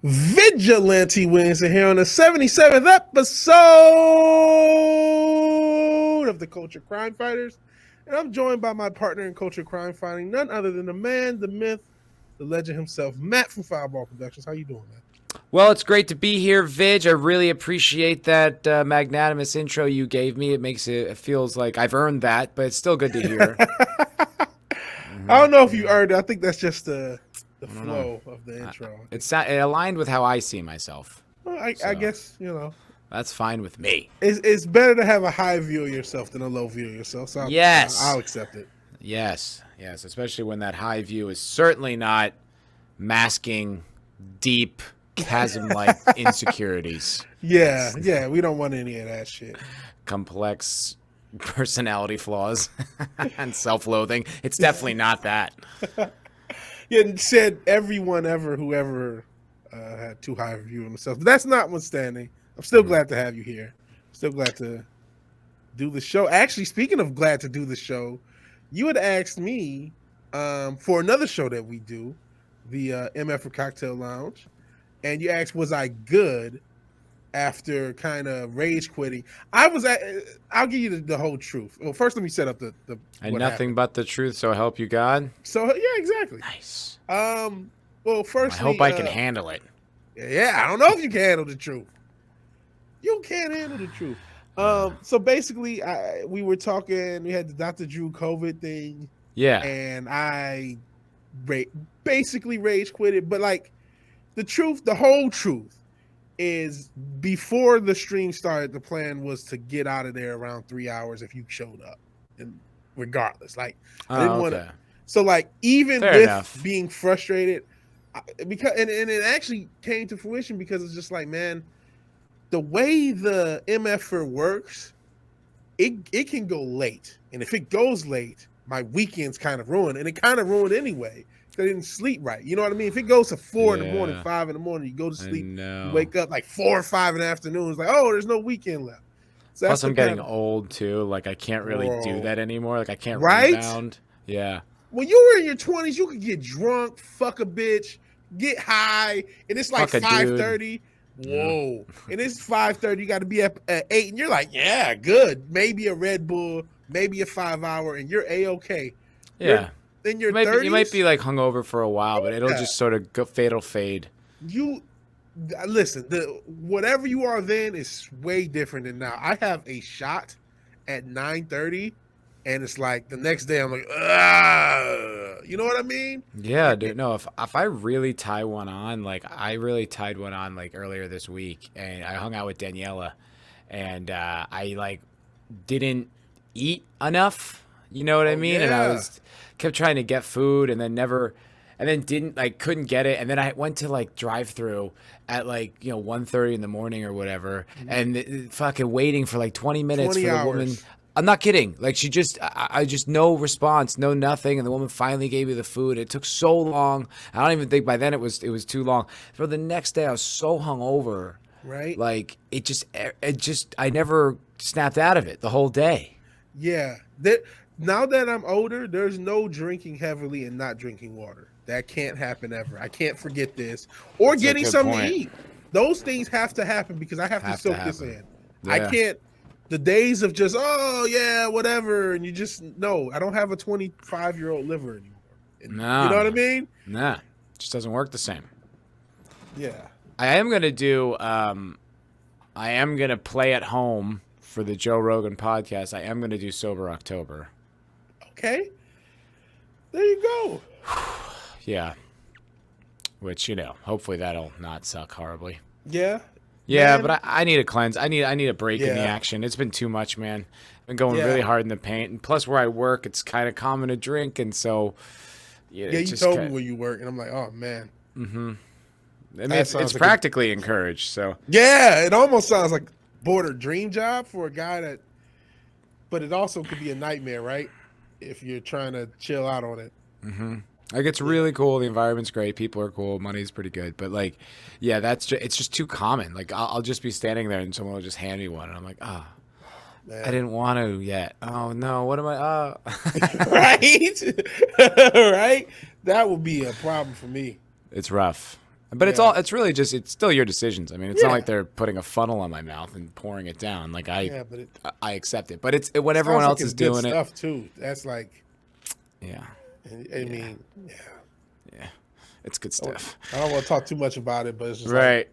Vigilante Williamson here on the 77th episode of the Culture Crime Fighters. And I'm joined by my partner in Culture Crime Fighting, none other than the man, the myth, the legend himself, Matt from Foulball Productions. How you doing, man? Well, it's great to be here, Vig. I really appreciate that magnanimous intro you gave me. It feels like I've earned that, but it's still good to hear. I don't know if you earned it. I think that's just the flow of the intro. It aligned with how I see myself. Well, I guess, That's fine with me. It's better to have a high view of yourself than a low view of yourself. So Yes. I'll accept it. Yes, especially when that high view is certainly not masking deep chasm-like insecurities. Yeah, we don't want any of that shit. Complex personality flaws and self-loathing. It's definitely not that. Yeah, said everyone whoever had too high a view of themselves. But that's notwithstanding. I'm still glad to have you here. Still glad to do the show. Actually, speaking of glad to do the show, you had asked me for another show that we do, the MFer Cocktail Lounge, and you asked, was I good after kind of rage quitting? I'll give you the whole truth. Well, first let me set up the and nothing happened. But the truth, so help you God. So yeah, exactly. Nice. Well, first I hope I can handle it. Yeah, I don't know if you can handle the truth. You can't handle the truth. So basically, we were talking. We had the Dr. Drew COVID thing. Yeah. And I basically rage quit it, but like the truth, the whole truth is before the stream started, the plan was to get out of there around 3 hours if you showed up, and regardless, like I didn't want to. So like even Fair with enough. being frustrated, because and it actually came to fruition because it's just like, man, the way the MFer works, it can go late, and if it goes late, my weekend's kind of ruined, and it kind of ruined anyway. I didn't sleep right. You know what I mean? If it goes to 4 in the morning, 5 in the morning, you go to sleep, you wake up like 4 or 5 in the afternoon. It's like, oh, there's no weekend left. So plus, I'm getting old too. Like I can't really do that anymore. Like I can't rebound. Yeah. When you were in your 20s, you could get drunk, fuck a bitch, get high, and it's like 5:30. Whoa. And it's 5:30. You got to be up at 8, and you're like, yeah, good. Maybe a Red Bull, maybe a 5 hour, and you're A-okay. Yeah. In your 30s, you might be like hungover for a while, but it'll just sort of go fade. You listen, whatever you are then is way different than now. I have a shot at 9:30, and it's like the next day I'm like, you know what I mean? Yeah, dude. No, if I really tie one on, like I really tied one on like earlier this week, and I hung out with Daniela, and I like didn't eat enough. You know what I mean? Yeah. And I kept trying to get food and then couldn't get it. And then I went to like drive through at like, 1:30 in the morning or whatever. Mm-hmm. And fucking waiting for like 20 minutes 20 for the hours. woman. I'm not kidding. Like she I just no response, no nothing. And the woman finally gave me the food. It took so long. I don't even think by then it was too long. For the next day, I was so hungover. Right. Like I never snapped out of it the whole day. Yeah. Now that I'm older, there's no drinking heavily and not drinking water. That can't happen ever. I can't forget this. Or That's getting something to eat. Those things have to happen because I have to soak this in. Yeah. I can't. The days of just, oh, yeah, whatever. And you just, no, I don't have a 25-year-old liver anymore. No. You know what I mean? Nah. It just doesn't work the same. Yeah. I am going to play at home for the Joe Rogan podcast. I am going to do Sober October. Okay. There you go. Yeah. Which, hopefully that'll not suck horribly. Yeah. Yeah, man. But I need a cleanse. I need a break in the action. It's been too much, man. I've been going really hard in the paint. And plus where I work, it's kind of common to drink. And so, you told me where you work. And I'm like, oh, man. Mm-hmm. I mean, it's practically encouraged. So yeah, it almost sounds like border dream job for a guy that, but it also could be a nightmare, right? If you're trying to chill out on it. Mm-hmm. Like it's really cool. The environment's great. People are cool. Money's pretty good. But like, yeah, it's just too common. Like I'll just be standing there and someone will just hand me one, and I'm like, I didn't want to yet. Oh no, what am I? Right, right. That would be a problem for me. It's rough. But Yeah. it's really just, it's still your decisions. I mean, it's not Yeah. like they're putting a funnel on my mouth and pouring it down. Like Yeah, but I accept it. But it's when it everyone sounds like else it's is good doing it. stuff too. That's like, Yeah. I mean, yeah. Yeah. It's good stuff. I don't want to talk too much about it, but it's just Right. like,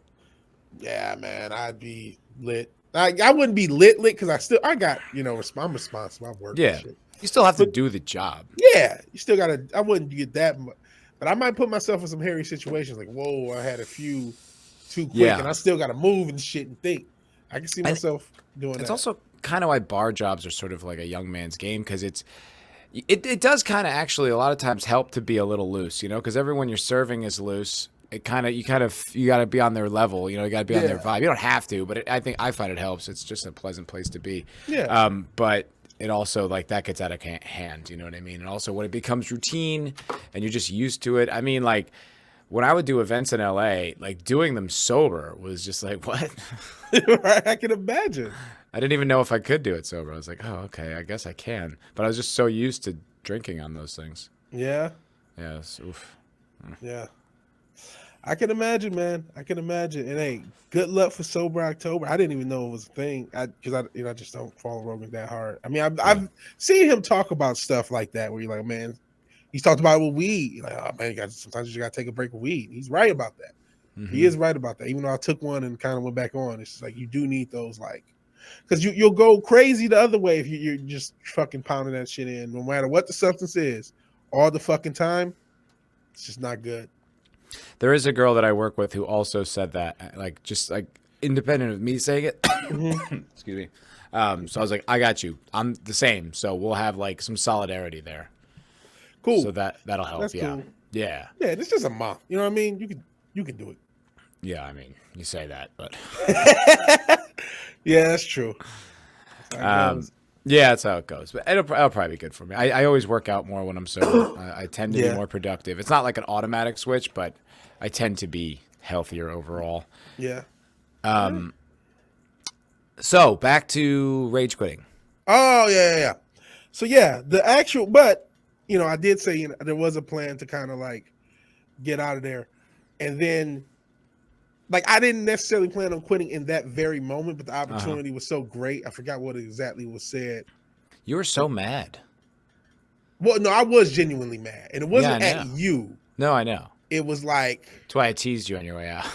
yeah, man, I'd be lit. I wouldn't be lit because I got, I'm responsible. I work and Yeah. shit. You still have to But do the job. yeah, you still gotta. I wouldn't get that much, but I might put myself in some hairy situations. Like, whoa, I had a few too quick, Yeah. and I still gotta move and shit and think. I can see And myself doing it's that. also kind of why bar jobs are sort of like a young man's game, because it does kind of actually a lot of times help to be a little loose, because everyone you're serving is loose. You got to be on their level, you got to be on their vibe. You don't have to, but I find it helps. It's just a pleasant place to be. Yeah. But it also, like, that gets out of hand, you know what I mean? And also when it becomes routine and you're just used to it. I mean, like, when I would do events in LA, like, doing them sober was just like, what? Right, I can imagine. I didn't even know if I could do it sober. I was like, oh, okay, I guess I can. But I was just so used to drinking on those things. Yeah. Yes. Oof. Yeah. I can imagine, man. I can imagine. And hey, good luck for Sober October. I didn't even know it was a thing because I just don't follow Rogan that hard. I mean, I've seen him talk about stuff like that where you're like, man, he's talked about it with weed. You're like, oh man, sometimes you got to take a break with weed. He's right about that. Mm-hmm. He is right about that. Even though I took one and kind of went back on, it's just like you do need those, like, because you'll go crazy the other way if you're just fucking pounding that shit in, no matter what the substance is, all the fucking time. It's just not good. There is a girl that I work with who also said that, like, just like independent of me saying it. Excuse me. So I was like, I got you. I'm the same. So we'll have like some solidarity there. Cool. So that'll help. That's yeah. cool. Yeah. Yeah. It's just a month. You know what I mean? You can do it. Yeah. I mean, you say that, but yeah, that's true. Yeah, that's how it goes. But it'll probably be good for me. I always work out more when I'm sober. I tend to be more productive. It's not like an automatic switch, but I tend to be healthier overall. Yeah. So back to rage quitting. Oh yeah. So yeah, the actual, but I did say there was a plan to kind of like get out of there, and then like I didn't necessarily plan on quitting in that very moment, but the opportunity was so great. I forgot what exactly was said. You were so mad. Well, no, I was genuinely mad, and it wasn't at you. No, I know. It was like that's why I teased you on your way out.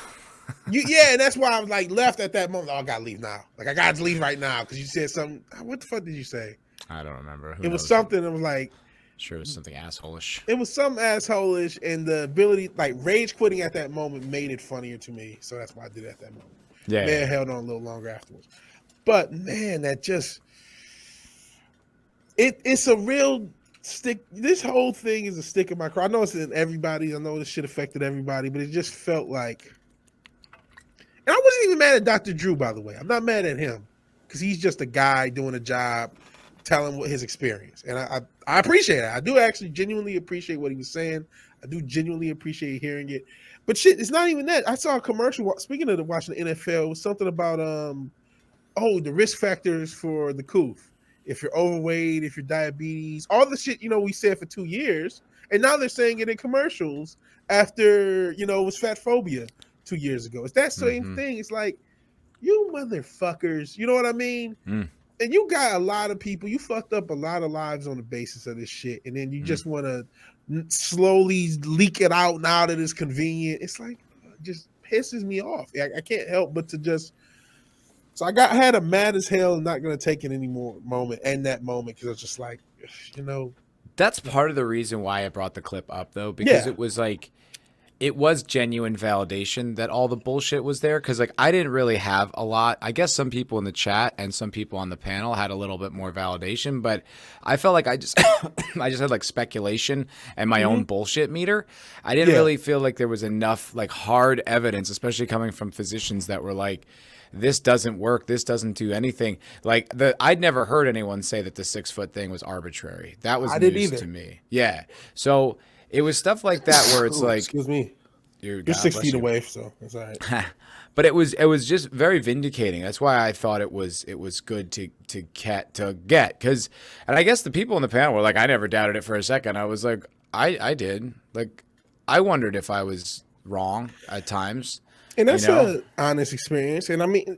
Yeah, and that's why I was like left at that moment. Oh, I gotta leave now. Like I gotta leave right now because you said something. What the fuck did you say? I don't remember. It was something that was like. Sure, it was something asshole-ish. It was some asshole-ish, and the ability, like rage quitting at that moment, made it funnier to me. So that's why I did it at that moment. Yeah, man, held on a little longer afterwards. But man, that just it's a real stick. This whole thing is a stick in my craw. I know it's in everybody. I know this shit affected everybody, but it just felt like. And I wasn't even mad at Dr. Drew, by the way. I'm not mad at him because he's just a guy doing a job, telling what his experience, and I appreciate it. I do actually genuinely appreciate what he was saying. I do genuinely appreciate hearing it. But shit, it's not even that. I saw a commercial. Speaking of watching the NFL, it was something about the risk factors for the coof. If you're overweight, if you're diabetes, all the shit we said for 2 years, and now they're saying it in commercials after it was fat phobia 2 years ago. It's that same thing. It's like you motherfuckers. You know what I mean? Mm. And you got a lot of people, you fucked up a lot of lives on the basis of this shit. And then you just want to slowly leak it out now that it's convenient. It's like, it just pisses me off. I can't help but to just, so I had a mad as hell and not going to take it anymore moment. And that moment, because I was just like, That's part of the reason why I brought the clip up, though, because it was like, it was genuine validation that all the bullshit was there. Cause like, I didn't really have a lot. I guess some people in the chat and some people on the panel had a little bit more validation, but I felt like I just had like speculation and my own bullshit meter. I didn't really feel like there was enough like hard evidence, especially coming from physicians that were like, this doesn't work. This doesn't do anything. Like I'd never heard anyone say that the 6 foot thing was arbitrary. That was news to me. Yeah. So it was stuff like that where it's like, excuse me, you're 6 feet away, so that's all right. But it was just very vindicating. That's why I thought it was good to get because, and I guess the people in the panel were like, I never doubted it for a second. I was like, I did. Like, I wondered if I was wrong at times. And that's You know? an honest experience. And I mean,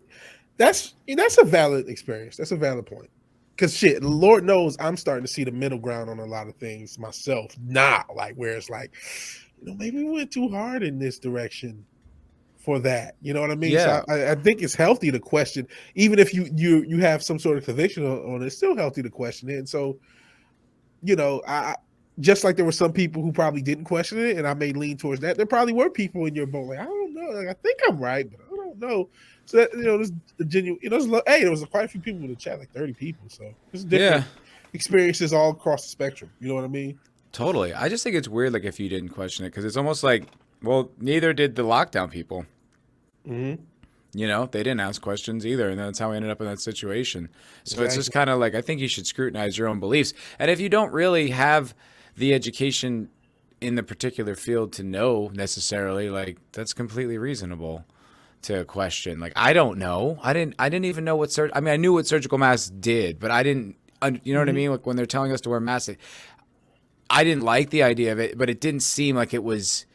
that's a valid experience. That's a valid point. Because shit, Lord knows I'm starting to see the middle ground on a lot of things myself now. Like where it's like, maybe we went too hard in this direction for that. You know what I mean? Yeah. So I think it's healthy to question, even if you have some sort of conviction on it. It's still healthy to question it. And so, I just like there were some people who probably didn't question it, and I may lean towards that. There probably were people in your boat like, I don't know, like I think I'm right, but I don't know. So that, there's the genuine. There was quite a few people in the chat, like 30 people. So there's different experiences all across the spectrum. You know what I mean? Totally. I just think it's weird, like if you didn't question it, because it's almost like, well, neither did the lockdown people. Mm-hmm. They didn't ask questions either, and that's how we ended up in that situation. So It's just kind of like, I think you should scrutinize your own beliefs. And if you don't really have the education in the particular field to know necessarily, like that's completely reasonable to question. Like, I don't know. I didn't even know what I knew what surgical masks did, but I didn't, you know what I mean? Like when they're telling us to wear masks, I didn't like the idea of it, but it didn't seem like it was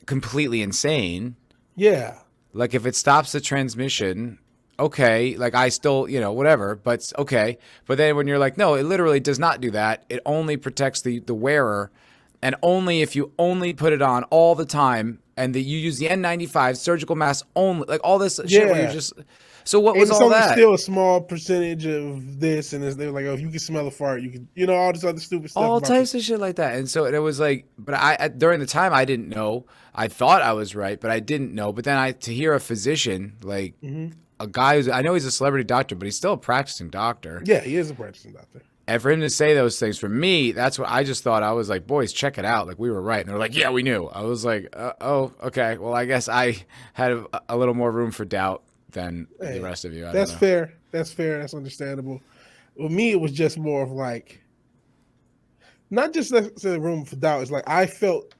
completely insane. Yeah. Like if it stops the transmission, okay, like I still, whatever, but okay. But then when you're like, no, it literally does not do that. It only protects the wearer, and only if you only put it on all the time and that you use the N95 surgical mask only, like all this shit where you're just. So what was all that? It's still a small percentage of this, and they're like, oh, if you can smell a fart, you can, all this other stupid stuff. All types of shit like that. And so it was like, but during the time I didn't know. I thought I was right, but I didn't know. But then to hear a physician, like a guy I know he's a celebrity doctor, but he's still a practicing doctor. Yeah, he is a practicing doctor. And for him to say those things, for me, that's what I just thought. I was like, boys, check it out. Like, we were right. And they're like, yeah, we knew. I was like, oh, okay. Well, I guess I had a little more room for doubt than the rest of you. That's fair. That's fair. That's understandable. With me, it was just more of like, not just necessarily room for doubt. It's like I felt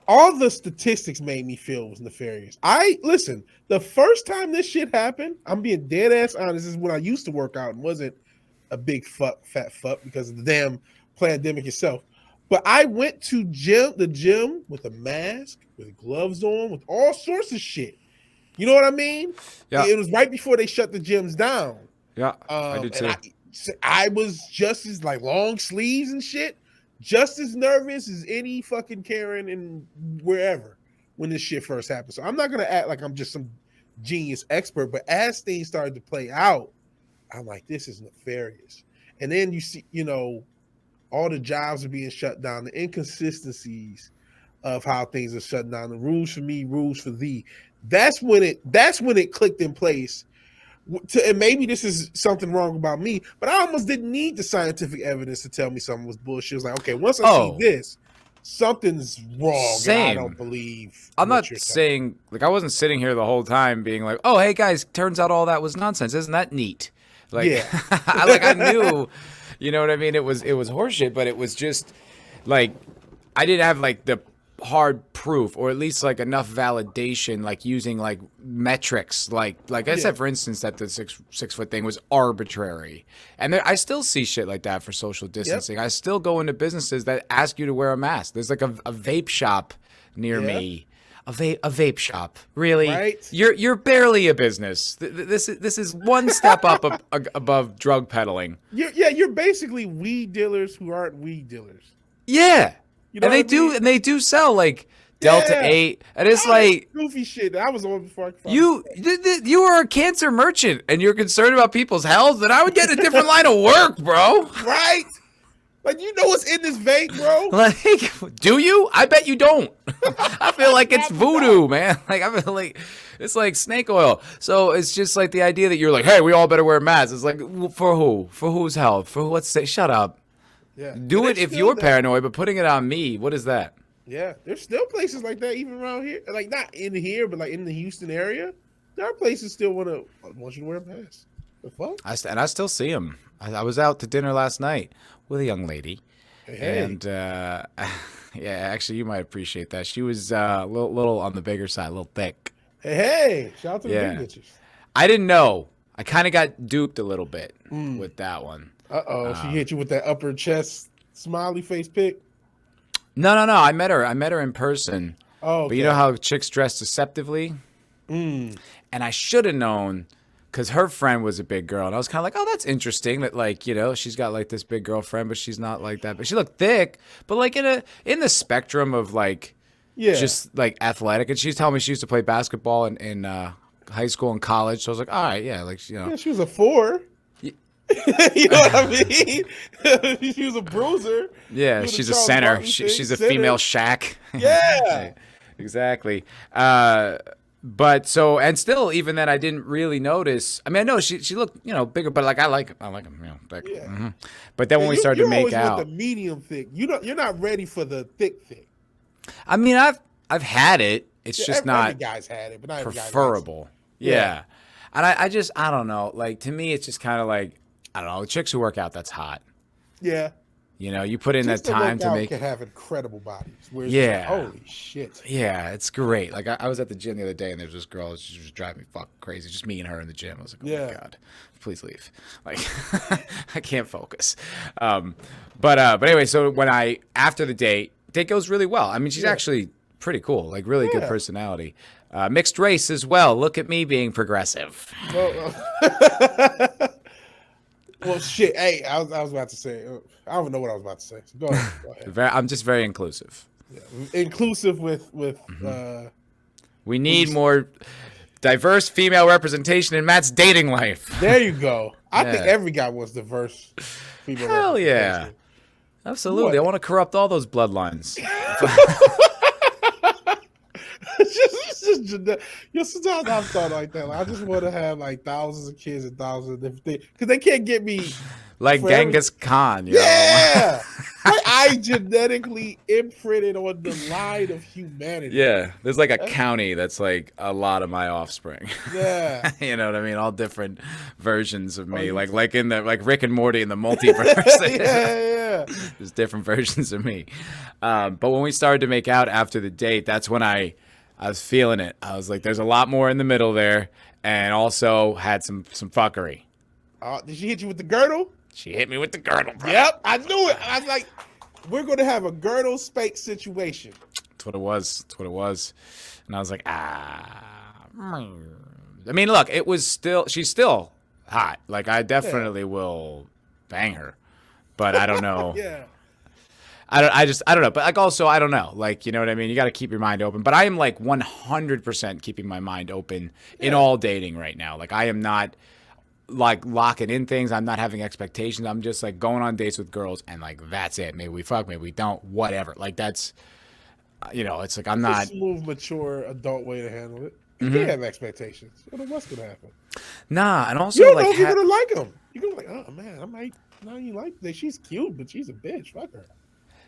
all the statistics made me feel it was nefarious. Listen, the first time this shit happened, I'm being dead ass honest, is when I used to work out and wasn't a big fat fuck because of the damn pandemic itself. But I went to the gym with a mask, with gloves on, with all sorts of shit. You know what I mean? Yeah. It was right before they shut the gyms down. Yeah, I did too. I was just as like long sleeves and shit, just as nervous as any fucking Karen in wherever when this shit first happened. So I'm not gonna act like I'm just some genius expert, but as things started to play out, I'm like, this is nefarious. And then you see, all the jobs are being shut down, the inconsistencies of how things are shut down, the rules for me, rules for thee. That's when it clicked in place. And maybe this is something wrong about me, but I almost didn't need the scientific evidence to tell me something was bullshit. It was like, okay, once I see this, something's wrong. Same. And I don't believe. I'm not saying, like, I wasn't sitting here the whole time being like, oh, hey guys, turns out all that was nonsense. Isn't that neat? Like, yeah. I knew, you know what I mean? It was horseshit, but it was just like, I didn't have like the hard proof, or at least like enough validation, like using like metrics, like I said, for instance, that the six foot thing was arbitrary. And I still see shit like that for social distancing. I still go into businesses that ask you to wear a mask. There's like a vape shop near me. A vape shop, really? Right? You're barely a business. This is one step up above drug peddling. You're basically weed dealers who aren't weed dealers. Yeah, and they do sell like Delta 8, and it's like goofy shit. I was on before. You are a cancer merchant, and you're concerned about people's health. Then I would get a different line of work, bro. Right? Like, you know what's in this vape, bro? Like, do you? I bet you don't. I feel like it's voodoo, man. Like, I feel like it's like snake oil. So it's just like the idea that you're like, hey, we all better wear masks. It's like, for who? For whose health? For what's say? Shut up. Yeah. Do it if you're paranoid, but putting it on me, what is that? Yeah, there's still places like that even around here. Like, not in here, but like in the Houston area. There are places still want you to wear a mask. The fuck? I still see them. I was out to dinner last night with a young lady, and yeah, actually, you might appreciate that. She was a little on the bigger side, a little thick. Hey, shout out to the big bitches. I didn't know. I kind of got duped a little bit with that one. She hit you with that upper chest smiley face pic. No. I met her in person. Oh, But you know how chicks dress deceptively? Mm. And I should have known because her friend was a big girl. And I was kind of like, oh, that's interesting that, like, you know, she's got like this big girlfriend, but she's not like that. But she looked thick, but like in the spectrum of like just like athletic. And she's telling me she used to play basketball in high school and college. So I was like, all right, yeah, like, you know. Yeah, she was a 4. You know what I mean? She was a bruiser. Yeah, she's a center. She's a female Shaq. Yeah. Exactly. But so, and still, even then, I didn't really notice. I mean, I know she looked, you know, bigger, but like I like him, you know. Like, Yeah. But then when we started to make out, want the medium thick. You're not ready for the thick. I mean, I've had it. It's just not every guy's had it, but not preferable. Yeah. And I don't know. Like, to me, it's just kind of like, I don't know. The chicks who work out, that's hot. Yeah. You know, you put in that time to make. Can have incredible bodies. Where Yeah. Like, holy shit. Yeah, it's great. Like I was at the gym the other day, and there was this girl. She was driving me fucking crazy. Just me and her in the gym. I was like, oh my god, please leave. Like, I can't focus. But anyway, so after the date goes really well. I mean, she's actually pretty cool. Like, really good personality. Mixed race as well. Look at me being progressive. Well, shit. Hey, I was about to say. I don't even know what I was about to say. So go ahead. I'm just very inclusive. Yeah. Inclusive with. We need more diverse female representation in Matt's dating life. There you go. I think every guy wants diverse female Hell representation. Yeah. Absolutely. What? I want to corrupt all those bloodlines. Sometimes I've thought like that. Like, I just want to have like thousands of kids and thousands of different things because they can't get me like Genghis Khan. You know? I genetically imprinted on the line of humanity. Yeah, there's like a county that's like a lot of my offspring. Yeah, you know what I mean? All different versions of me, like in the Rick and Morty in the multiverse. yeah. There's different versions of me. But when we started to make out after the date, that's when I was feeling it. I was like, there's a lot more in the middle there, and also had some fuckery. Did she hit you with the girdle? She hit me with the girdle, bro. Yep, I knew it. I was like, we're going to have a girdle spank situation. That's what it was. And I was like, I mean, look, she's still hot. Like, I definitely will bang her. But I don't know. Yeah. I don't know. But like, also, I don't know. Like, you know what I mean? You got to keep your mind open. But I am like 100% keeping my mind open in all dating right now. Like, I am not like locking in things. I'm not having expectations. I'm just like going on dates with girls and like, that's it. Maybe we fuck, maybe we don't, whatever. Like, that's, you know, it's like, I'm not. Smooth, mature, adult way to handle it. You can't have expectations. You don't know what's going to happen. Nah, and also, you don't like, know if you're going to like them. You're going to be like, oh man, I might not even like that. She's cute, but she's a bitch. Fuck her.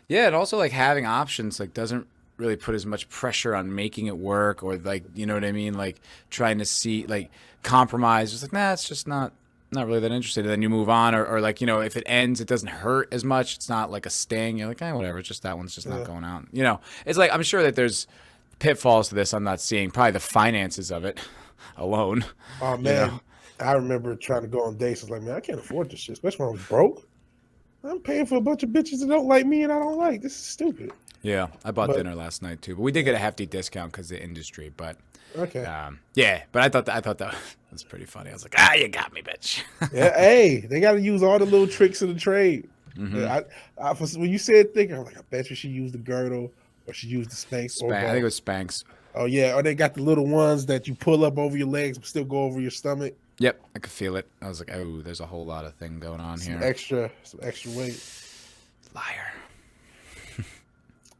Yeah, and also like having options like doesn't really put as much pressure on making it work or like, you know what I mean? Like trying to see like compromise. Just like, nah, it's just not really that interested. And then you move on or like, you know, if it ends, it doesn't hurt as much. It's not like a sting. You're like, whatever. It's just that one's just not going out. You know, it's like, I'm sure that there's pitfalls to this I'm not seeing. Probably the finances of it alone. Oh man, you know? I remember trying to go on dates. I was like, man, I can't afford this shit, especially when I was broke. I'm paying for a bunch of bitches that don't like me and I don't like. This is stupid. Yeah, I bought dinner last night too, but we did get a hefty discount because of the industry. But okay, yeah, but I thought that was pretty funny. I was like, you got me, bitch. Yeah, hey, they got to use all the little tricks of the trade. Mm-hmm. When you said thick, I was like, I bet you she used the girdle or she used the Spanx. I think it was Spanx. Oh yeah, or they got the little ones that you pull up over your legs but still go over your stomach. Yep, I could feel it. I was like, oh, there's a whole lot of thing going on here. Some extra weight. Liar.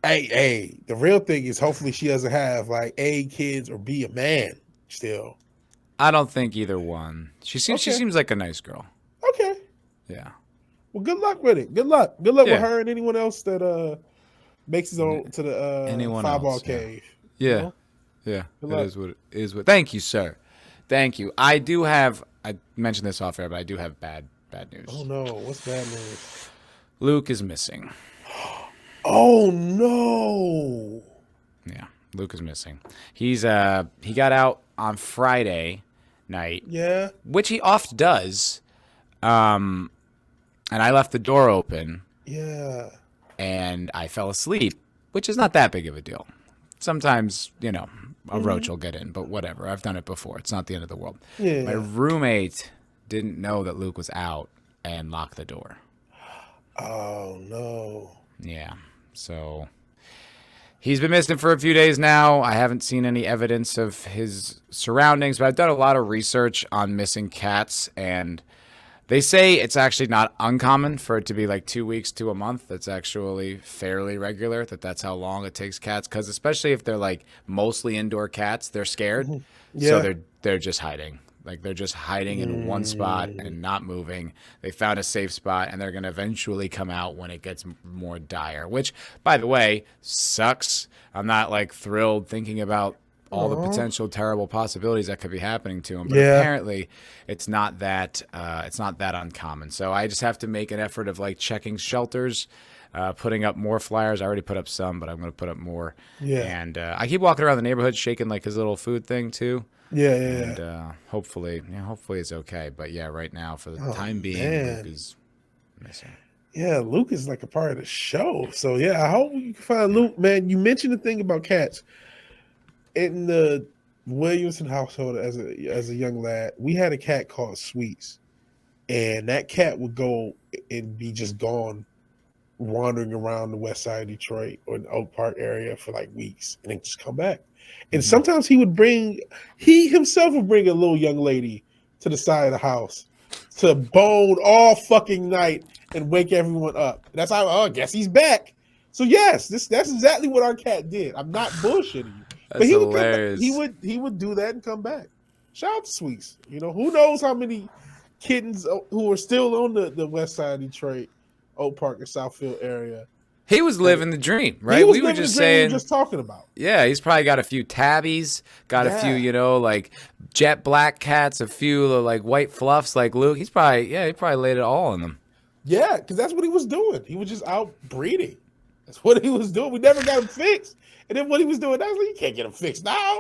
Hey, the real thing is hopefully she doesn't have like A, kids, or B, a man still. I don't think either one. She seems like a nice girl. Okay. Yeah. Well, good luck with it. Good luck with her and anyone else that makes it on to the Foulball cave. Yeah. You know? Yeah. It is what it is. Thank you, sir. Thank you. I mentioned this off air, but I do have bad news. Oh no, what's bad news? Luke is missing. Oh no. Yeah, Luke is missing. He got out on Friday night. Yeah. Which he oft does. And I left the door open. Yeah. And I fell asleep, which is not that big of a deal. sometimes, a roach will get in, but whatever. I've done it before. It's not the end of the world. Yeah. My roommate didn't know that Luke was out and locked the door. Oh, no. Yeah. So he's been missing for a few days now. I haven't seen any evidence of his surroundings, but I've done a lot of research on missing cats, and they say it's actually not uncommon for it to be like 2 weeks to a month. That's actually fairly regular. That's how long it takes cats, because especially if they're like mostly indoor cats, they're scared. Yeah. So they're just hiding. Like they're just hiding in one spot and not moving. They found a safe spot, and they're going to eventually come out when it gets more dire, which, by the way, sucks. I'm not like thrilled thinking about all the potential terrible possibilities that could be happening to him. But apparently it's not that uncommon. So I just have to make an effort of like checking shelters, putting up more flyers. I already put up some, but I'm going to put up more. Yeah. And I keep walking around the neighborhood shaking like his little food thing too. Yeah. And hopefully it's okay. But yeah, right now for the time being, Luke is missing. Yeah, Luke is like a part of the show. So yeah, I hope you can find Luke, man. You mentioned the thing about cats. In the Williamson household, as a young lad, we had a cat called Sweets, and that cat would go and be just gone, wandering around the west side of Detroit or the Oak Park area for like weeks, and then just come back. And sometimes he himself would bring a little young lady to the side of the house to bone all fucking night and wake everyone up. And that's how, I guess he's back. So yes, that's exactly what our cat did. I'm not bullshitting you. That's but hilarious. He would do that and come back. Shout out to Sweets. Who knows how many kittens who are still on the west side of Detroit, Oak Park and Southfield area. He was living the dream, right? We were just saying, just talking about. Yeah, he's probably got a few tabbies, got a few, like jet black cats, a few like white fluffs like Luke. He probably laid it all on them. Yeah, because that's what he was doing. He was just out breeding. That's what he was doing. We never got him fixed. And then what he was doing, I was like, you can't get him fixed now.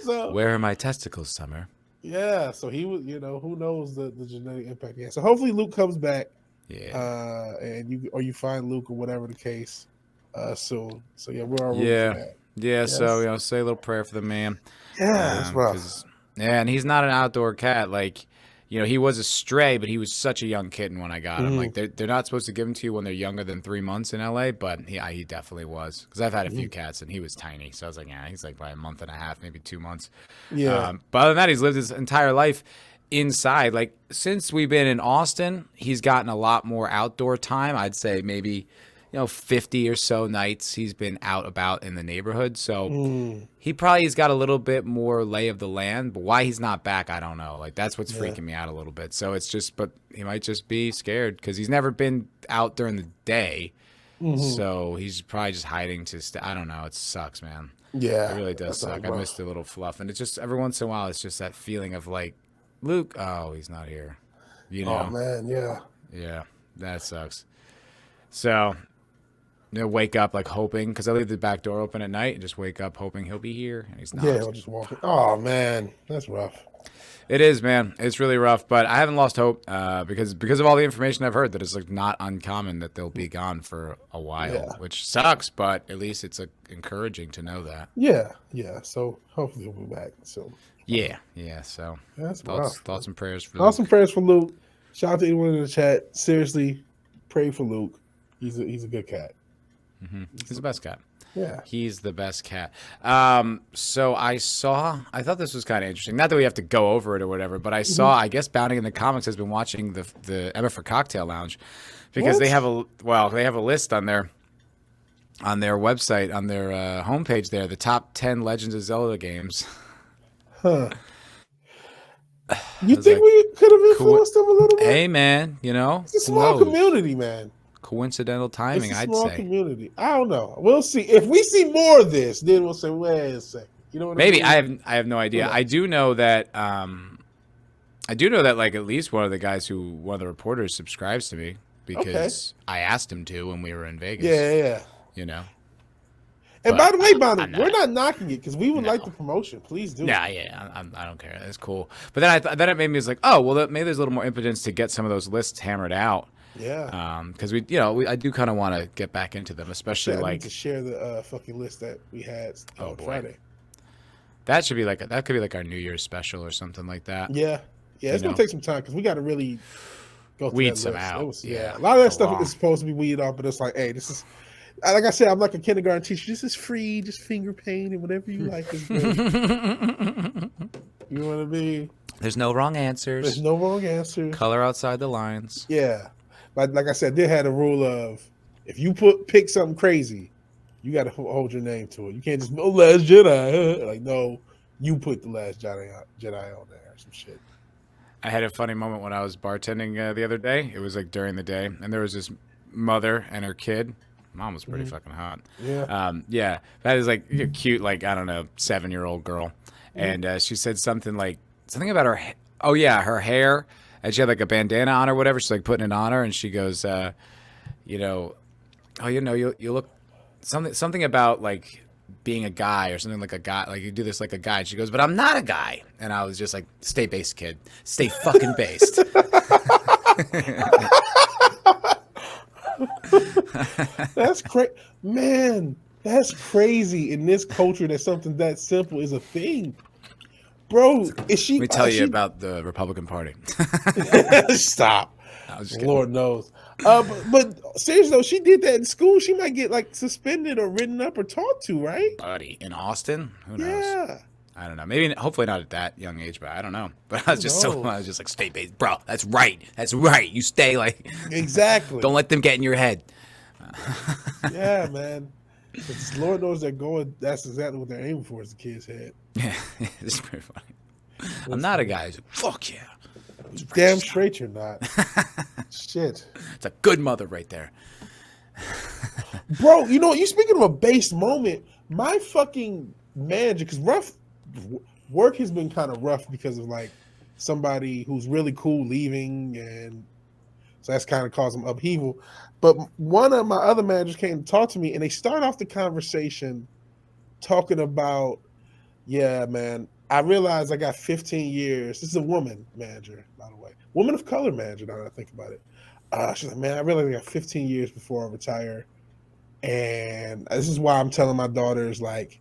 So, where are my testicles, Summer? Yeah, so he was, who knows the genetic impact he has. So hopefully Luke comes back. Yeah. And you find Luke or whatever the case soon. So yeah, we're all rooting for that. Yeah, yes. So say a little prayer for the man. Yeah, that's rough. Yeah, and he's not an outdoor cat. Like, he was a stray, but he was such a young kitten when I got him. Like, they're not supposed to give him to you when they're younger than 3 months in LA, but he definitely was. Because I've had a few cats, and he was tiny. So I was like, he's like by a month and a half, maybe 2 months. Yeah. But other than that, he's lived his entire life inside. Like, since we've been in Austin, he's gotten a lot more outdoor time. I'd say maybe 50 or so nights he's been out about in the neighborhood. So he probably has got a little bit more lay of the land, but why he's not back, I don't know. Like, that's what's freaking me out a little bit. So it's just, but he might just be scared because he's never been out during the day. So he's probably just hiding I don't know. It sucks, man. Yeah. It really does suck. I missed a little fluff. And it's just every once in a while, it's just that feeling of like, Luke, oh, he's not here. Oh, man. Yeah. Yeah. That sucks. So, wake up like hoping, because I leave the back door open at night and just wake up hoping he'll be here, and he's not. Yeah, he'll just walk. Oh man, that's rough. It is, man. It's really rough, but I haven't lost hope because of all the information I've heard that it's like not uncommon that they'll be gone for a while, which sucks, but at least it's encouraging to know that. Yeah. So hopefully he'll be back soon. Yeah. So that's thoughts and prayers for Luke. Thoughts and prayers for Luke. Shout out to anyone in the chat. Seriously, pray for Luke. He's a good cat. He's the best cat. Yeah. He's the best cat. So I thought this was kind of interesting. Not that we have to go over it or whatever, but I saw, I guess Bounding in the Comics has been watching the MFer Cocktail Lounge because they have a list on their website, on their homepage there, the top 10 Legends of Zelda games. Huh. You think we could have influenced them a little bit? Hey, man, it's a small community, man. Coincidental timing, I'd say. It's a small community. I don't know. We'll see. If we see more of this, then we'll say, wait a second. You know what I mean? I have no idea. I do know that like at least one of the reporters subscribes to me because I asked him to when we were in Vegas. Yeah. And by the way, we're not knocking it because we would like the promotion. Please do. Yeah. I don't care. That's cool. But then then it made me like, oh, well, maybe there's a little more impotence to get some of those lists hammered out. Yeah. Because I do kind of want to get back into them, especially I need like, to share the fucking list that we had oh on boy, Friday. that could be like our New Year's special or something like that. Yeah. Yeah, it's gonna take some time because we got to really go through Weed that some list. out. It was Yeah, a lot of that it's a stuff long. is supposed to be weeded off, but it's like, hey, this is like I said, I'm like a kindergarten teacher. This is free, just finger paint and whatever you like is great. You know what I mean? There's no wrong answers. There's no wrong answers. Color outside the lines. Yeah, but like I said, they had a rule of if you pick something crazy, you got to hold your name to it. You can't just Last Jedi. Like no, you put the Last Jedi on there or some shit. I had a funny moment when I was bartending the other day. It was like during the day, and there was this mother and her kid. Mom was pretty fucking hot. Yeah. That is like a cute, like, I don't know, 7-year-old girl. And she said something about her. Oh yeah, her hair, and she had like a bandana on or whatever. She's like putting it on her, and she goes, you look something about like being a guy or something like a guy, like you do this like a guy. And she goes, but I'm not a guy. And I was just like, stay based, kid. Stay fucking based. That's crazy, man. That's crazy in this culture that something that simple is a thing, bro. Is she? Let me tell you about the Republican Party. Stop. I was just Lord knows. But seriously though, she did that in school. She might get like suspended or written up or talked to, right? Buddy, in Austin, who knows? Yeah. I don't know. Maybe, hopefully not at that young age, but I don't know. But I was just like, stay based, bro. That's right. That's right. You stay like exactly. Don't let them get in your head. Yeah, man. It's Lord knows they're going. That's exactly what they're aiming for. Is the kid's head. Yeah, it's pretty funny. I'm not a guy who's like, fuck yeah. Damn straight you're not. Shit. It's a good mother right there. Bro, you speaking of a base moment, my fucking manager, because work has been kind of rough because of like somebody who's really cool leaving, and so that's kind of caused some upheaval. But one of my other managers came to talk to me, and they start off the conversation talking about, yeah, man, I realized I got 15 years. This is a woman manager, by the way. Woman of color manager, now that I think about it. She's like, man, I realized I got 15 years before I retire. And this is why I'm telling my daughters, like,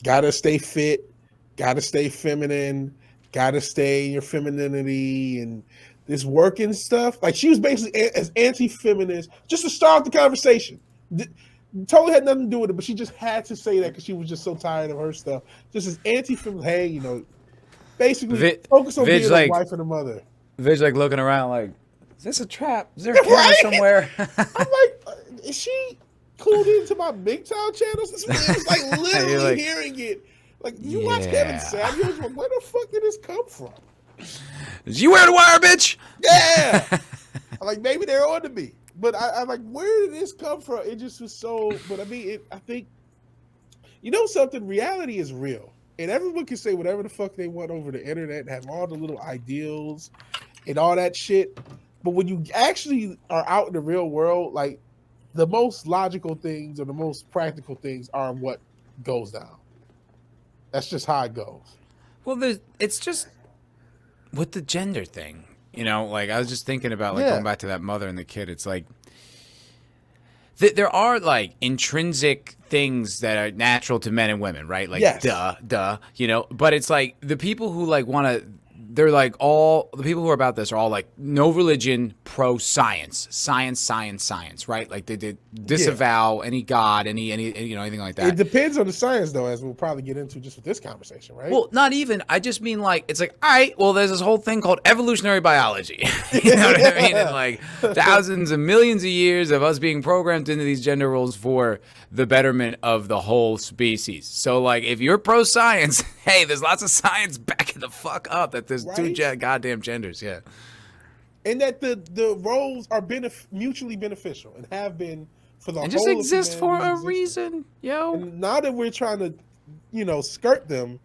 gotta stay fit, gotta stay feminine, gotta stay in your femininity and this working stuff. Like, she was basically as anti-feminist, just to start the conversation. Totally had nothing to do with it, but she just had to say that because she was just so tired of her stuff. Just as anti-feminist, hey, basically focus on being a wife and a mother. Vid's like looking around like, is this a trap? Is there a camera somewhere? I'm like, is she clued into my Big Town channels? This man was like literally hearing it. Like, you watch Kevin Samuels, where the fuck did this come from? Did you wear the wire, bitch? Yeah. I'm like, maybe they're on to me. But I'm like, where did this come from? It just was so, but I mean, I think, something, reality is real. And everyone can say whatever the fuck they want over the internet, have all the little ideals and all that shit. But when you actually are out in the real world, like, the most logical things or the most practical things are what goes down. That's just how it goes. Well, it's just with the gender thing, like I was just thinking about going back to that mother and the kid. It's like there are like intrinsic things that are natural to men and women, right? Like, duh, but it's like the people who like want to, they're like all the people who are about this are all like no religion, pro science, science, right? Like they disavow any God, any anything like that. It depends on the science though, as we'll probably get into just with this conversation, right? Well, not even. I just mean like it's like, all right, well, there's this whole thing called evolutionary biology. You know what I mean? And like thousands and millions of years of us being programmed into these gender roles for the betterment of the whole species. So like if you're pro science, hey, there's lots of science backing the fuck up that there's two goddamn genders, yeah. And that the roles are mutually beneficial and have been for the whole. And just exist for a reason, yo. And now that we're trying to, skirt them,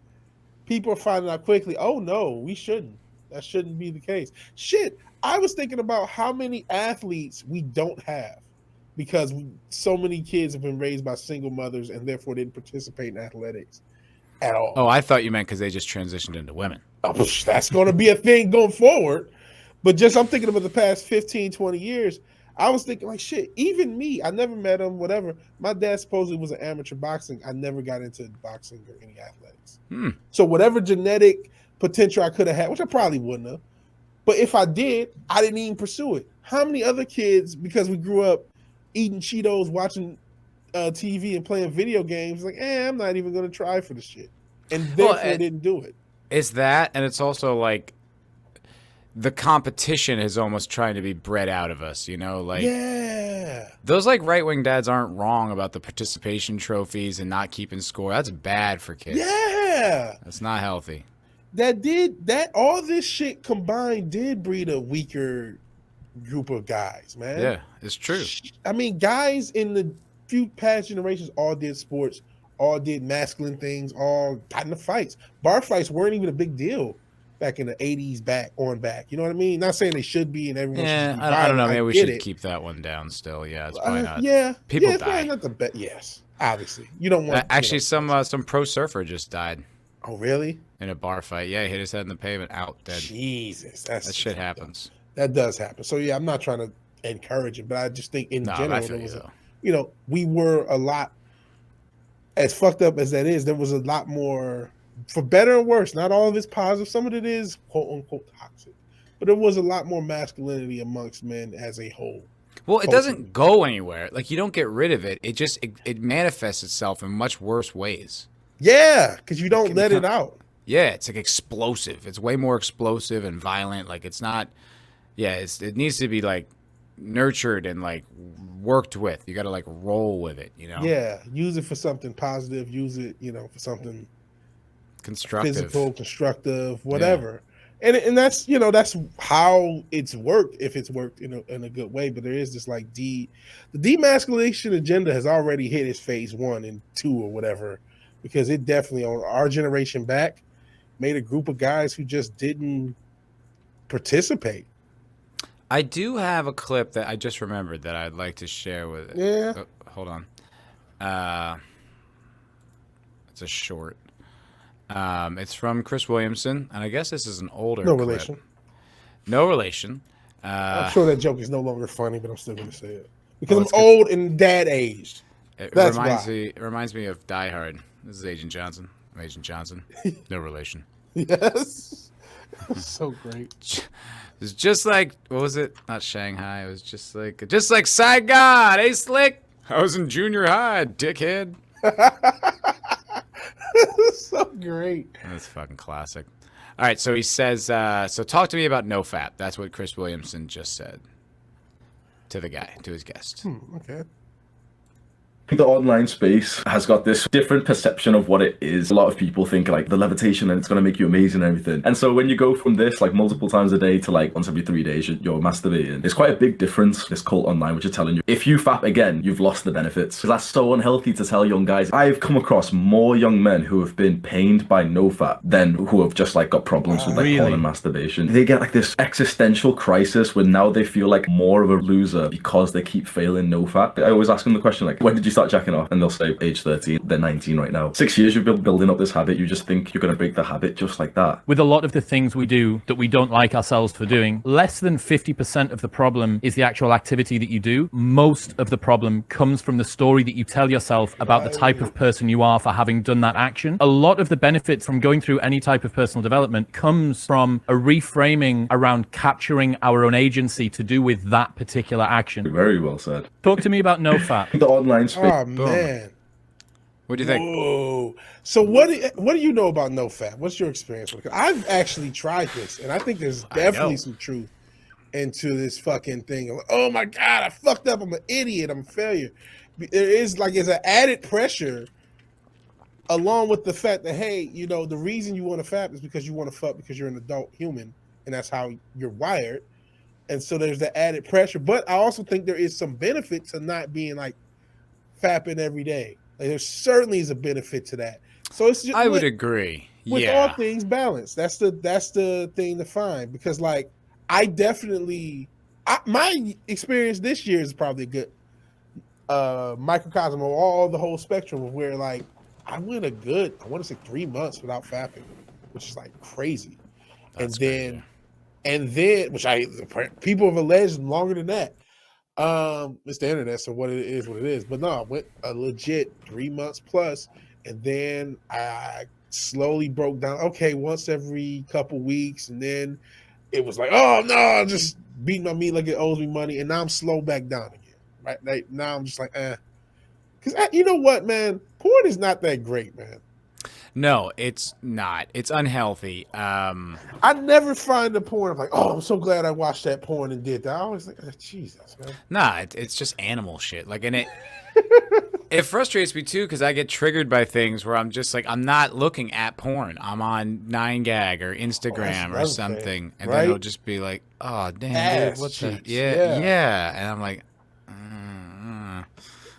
people are finding out quickly, oh no, we shouldn't. That shouldn't be the case. Shit, I was thinking about how many athletes we don't have because so many kids have been raised by single mothers and therefore didn't participate in athletics at all. Oh, I thought you meant because they just transitioned into women. Oh, that's going to be a thing going forward. But just I'm thinking about the past 15, 20 years. I was thinking like shit. Even me, I never met him. Whatever. My dad supposedly was an amateur boxing. I never got into boxing or any athletics. So whatever genetic potential I could have had, which I probably wouldn't have, but if I did, I didn't even pursue it. How many other kids, because we grew up eating Cheetos, watching TV, and playing video games, like, I'm not even going to try for the shit, and therefore didn't do it. It's that, and it's also like the competition is almost trying to be bred out of us, like those like right-wing dads aren't wrong about the participation trophies and not keeping score. That's bad for kids. That's not healthy. That all this shit combined did breed a weaker group of guys, man. Yeah, it's true. I mean, guys in the few past generations all did sports, all did masculine things, all got in the fights. Bar fights weren't even a big deal back in the 80s back. You know what I mean? Not saying they should be and everyone should be. I don't know. Maybe we should keep that one down still. Yeah, it's probably not. People die. Not the best. Yes, obviously. You don't want actually some pro surfer just died. Oh, really? In a bar fight. Yeah, he hit his head in the pavement, out, dead. Jesus. That shit happens. That does happen. So yeah, I'm not trying to encourage it, but I just think in general there was we were a lot, as fucked up as that is, there was a lot more, for better and worse. Not all of it's positive. Some of it is quote unquote toxic, but there was a lot more masculinity amongst men as a whole. Well, it doesn't go anywhere. Like, you don't get rid of it. It just it manifests itself in much worse ways. Yeah, because you don't let it out. Yeah, it's like explosive. It's way more explosive and violent. Like, it's not. Yeah, it needs to be like nurtured and like worked with. You got to like roll with it, Yeah, use it for something positive. Use it, for something constructive, physical, constructive, whatever. Yeah. And that's that's how it's worked. If it's worked in a good way, but there is this like the demasculation agenda has already hit its phase 1 and 2 or whatever, because it definitely on our generation back made a group of guys who just didn't participate. I do have a clip that I just remembered that I'd like to share with it. Yeah. Oh, hold on. It's a short. It's from Chris Williamson, and I guess this is an older clip. Relation. No relation. I'm sure that joke is no longer funny, but I'm still going to say it. Because I'm old and dad aged. It reminds me of Die Hard. This is Agent Johnson. I'm Agent Johnson. No relation. Yes. So great. It's just like, what was it? Not Shanghai. It was just like Saigon. Hey, Slick. I was in junior high, dickhead. So great. That's fucking classic. All right, so he says, so talk to me about NoFap. That's what Chris Williamson just said to his guest. Okay. The online space has got this different perception of what it is. A lot of people think like the levitation and it's going to make you amazing and everything. And so when you go from this like multiple times a day to like once every 3 days you're masturbating, it's quite a big difference. This cult online which are telling you if you fap again, you've lost the benefits. Because that's so unhealthy to tell young guys. I've come across more young men who have been pained by NoFap than who have just like got problems with like porn and masturbation. They get like this existential crisis where now they feel like more of a loser because they keep failing NoFap. I always ask them the question like, when did you start jacking off? And they'll say age 13, they're 19 right now. 6 years you've been building up this habit, you just think you're going to break the habit just like that. With a lot of the things we do that we don't like ourselves for doing, less than 50% of the problem is the actual activity that you do. Most of the problem comes from the story that you tell yourself about the type of person you are for having done that action. A lot of the benefits from going through any type of personal development comes from a reframing around capturing our own agency to do with that particular action. Very well said. Talk to me about NoFap. The online space. Oh, man. What do you think? Whoa. So what do you know about NoFap? What's your experience with it? I've actually tried this, and I think there's definitely some truth into this fucking thing. Like, oh my God, I fucked up. I'm an idiot. I'm a failure. There is like it's an added pressure along with the fact that, hey, the reason you want to fap is because you want to fuck because you're an adult human, and that's how you're wired. And so there's the added pressure. But I also think there is some benefit to not being like fapping every day. Like there certainly is a benefit to that. So it's just I would agree. With all things balanced. That's the thing to find, because like I definitely my experience this year is probably a good microcosm of all the whole spectrum of where like I went I want to say 3 months without fapping, which is like crazy. That's and and then people have alleged longer than that. It's the internet, so what it is. But no, I went a legit 3 months plus, and then I slowly broke down. Okay, once every couple weeks, and then it was like, oh no, just beating my meat like it owes me money, and now I'm slow back down again. Right, like, now I'm just like, because you know what, man, porn is not that great, man. No, it's not. It's unhealthy. I never find the porn. I'm like, oh, I'm so glad I watched that porn and did that. I always like, Jesus, man. Nah, it's just animal shit. Like, and it frustrates me too because I get triggered by things where I'm just like, I'm not looking at porn. I'm on 9gag or Instagram or something, and then it'll just be like, oh damn, dude, what the yeah, and I'm like,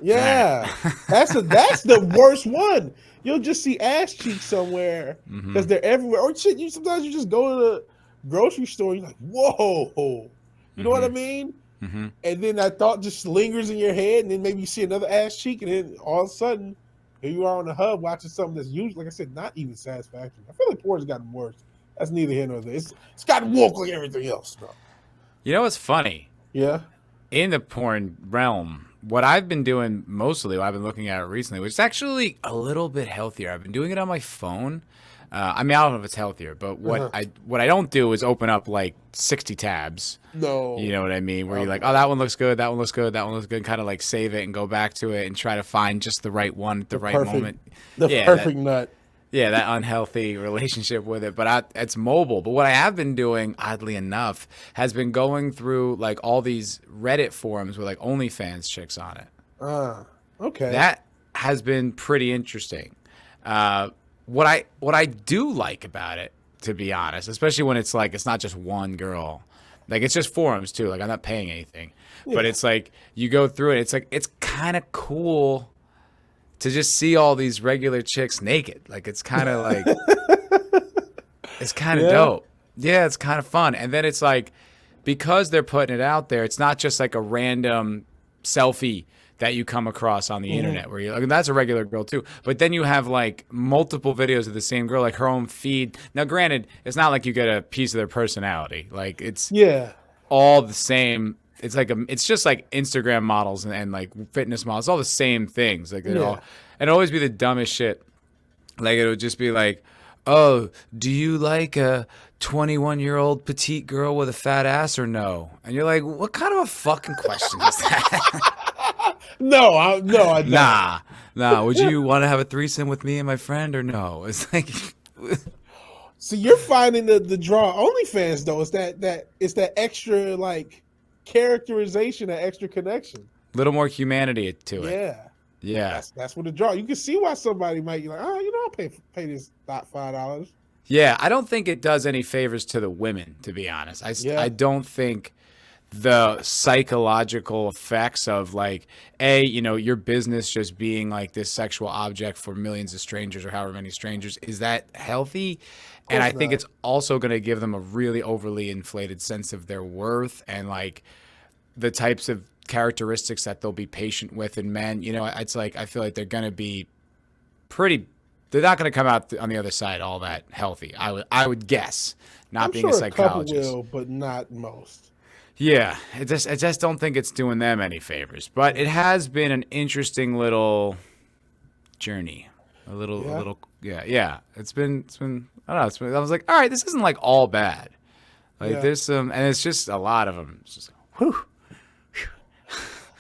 yeah, that's the worst one. You'll just see ass cheeks somewhere because they're everywhere. Or shit, sometimes you just go to the grocery store. And you're like, whoa, you know what I mean? Mm-hmm. And then that thought just lingers in your head, and then maybe you see another ass cheek, and then all of a sudden, here you are on the hub watching something that's usually, like I said, not even satisfactory. I feel like porn's gotten worse. That's neither here nor there. It's gotten woke like everything else, bro. You know what's funny? Yeah. In the porn realm, what I've been doing mostly, what I've been looking at it recently, which is actually a little bit healthier. I've been doing it on my phone. I mean, I don't know if it's healthier, but what I don't do is open up like 60 tabs. No. You know what I mean? Where you're like, oh, that one looks good, that one looks good, that one looks good, and kind of like save it and go back to it and try to find just the right one at the right moment. The perfect nut. Yeah, that unhealthy relationship with it. But it's mobile. But what I have been doing, oddly enough, has been going through like all these Reddit forums with like OnlyFans chicks on it. Okay. That has been pretty interesting. What I do like about it, to be honest, especially when it's like it's not just one girl, like it's just forums too. Like I'm not paying anything, but it's like you go through it. It's like it's kind of cool to just see all these regular chicks naked. Like it's kind of like it's kind of dope. Yeah, it's kind of fun. And then it's like because they're putting it out there, it's not just like a random selfie that you come across on the internet where you're like, that's a regular girl too. But then you have like multiple videos of the same girl, like her own feed. Now, granted, it's not like you get a piece of their personality. Like it's all the same. It's like it's just like Instagram models and like fitness models, all the same things. Like and it'll always be the dumbest shit. Like it would just be like, oh, do you like a 21-year-old petite girl with a fat ass or no? And you're like, what kind of a fucking question is that? No, I don't. Nah. Would you want to have a threesome with me and my friend or no? It's like, so you're finding the draw OnlyFans though. It's that extra like characterization, that extra connection, little more humanity to it. Yeah. That's what the draw. You can see why somebody might be like, oh, I'll pay this $5. Yeah, I don't think it does any favors to the women, to be honest. I don't think the psychological effects of like your business just being like this sexual object for millions of strangers or however many strangers, is that healthy? And I think it's also going to give them a really overly inflated sense of their worth and like the types of characteristics that they'll be patient with in men. It's like I feel like they're going to be they're not going to come out on the other side all that healthy. I would guess, not being a psychologist. A couple will, but not most. Yeah, I just don't think it's doing them any favors. But it has been an interesting little journey. A little. It's been. I don't know. I was like, all right, this isn't like all bad. Like there's some, and it's just a lot of them. It's just whew.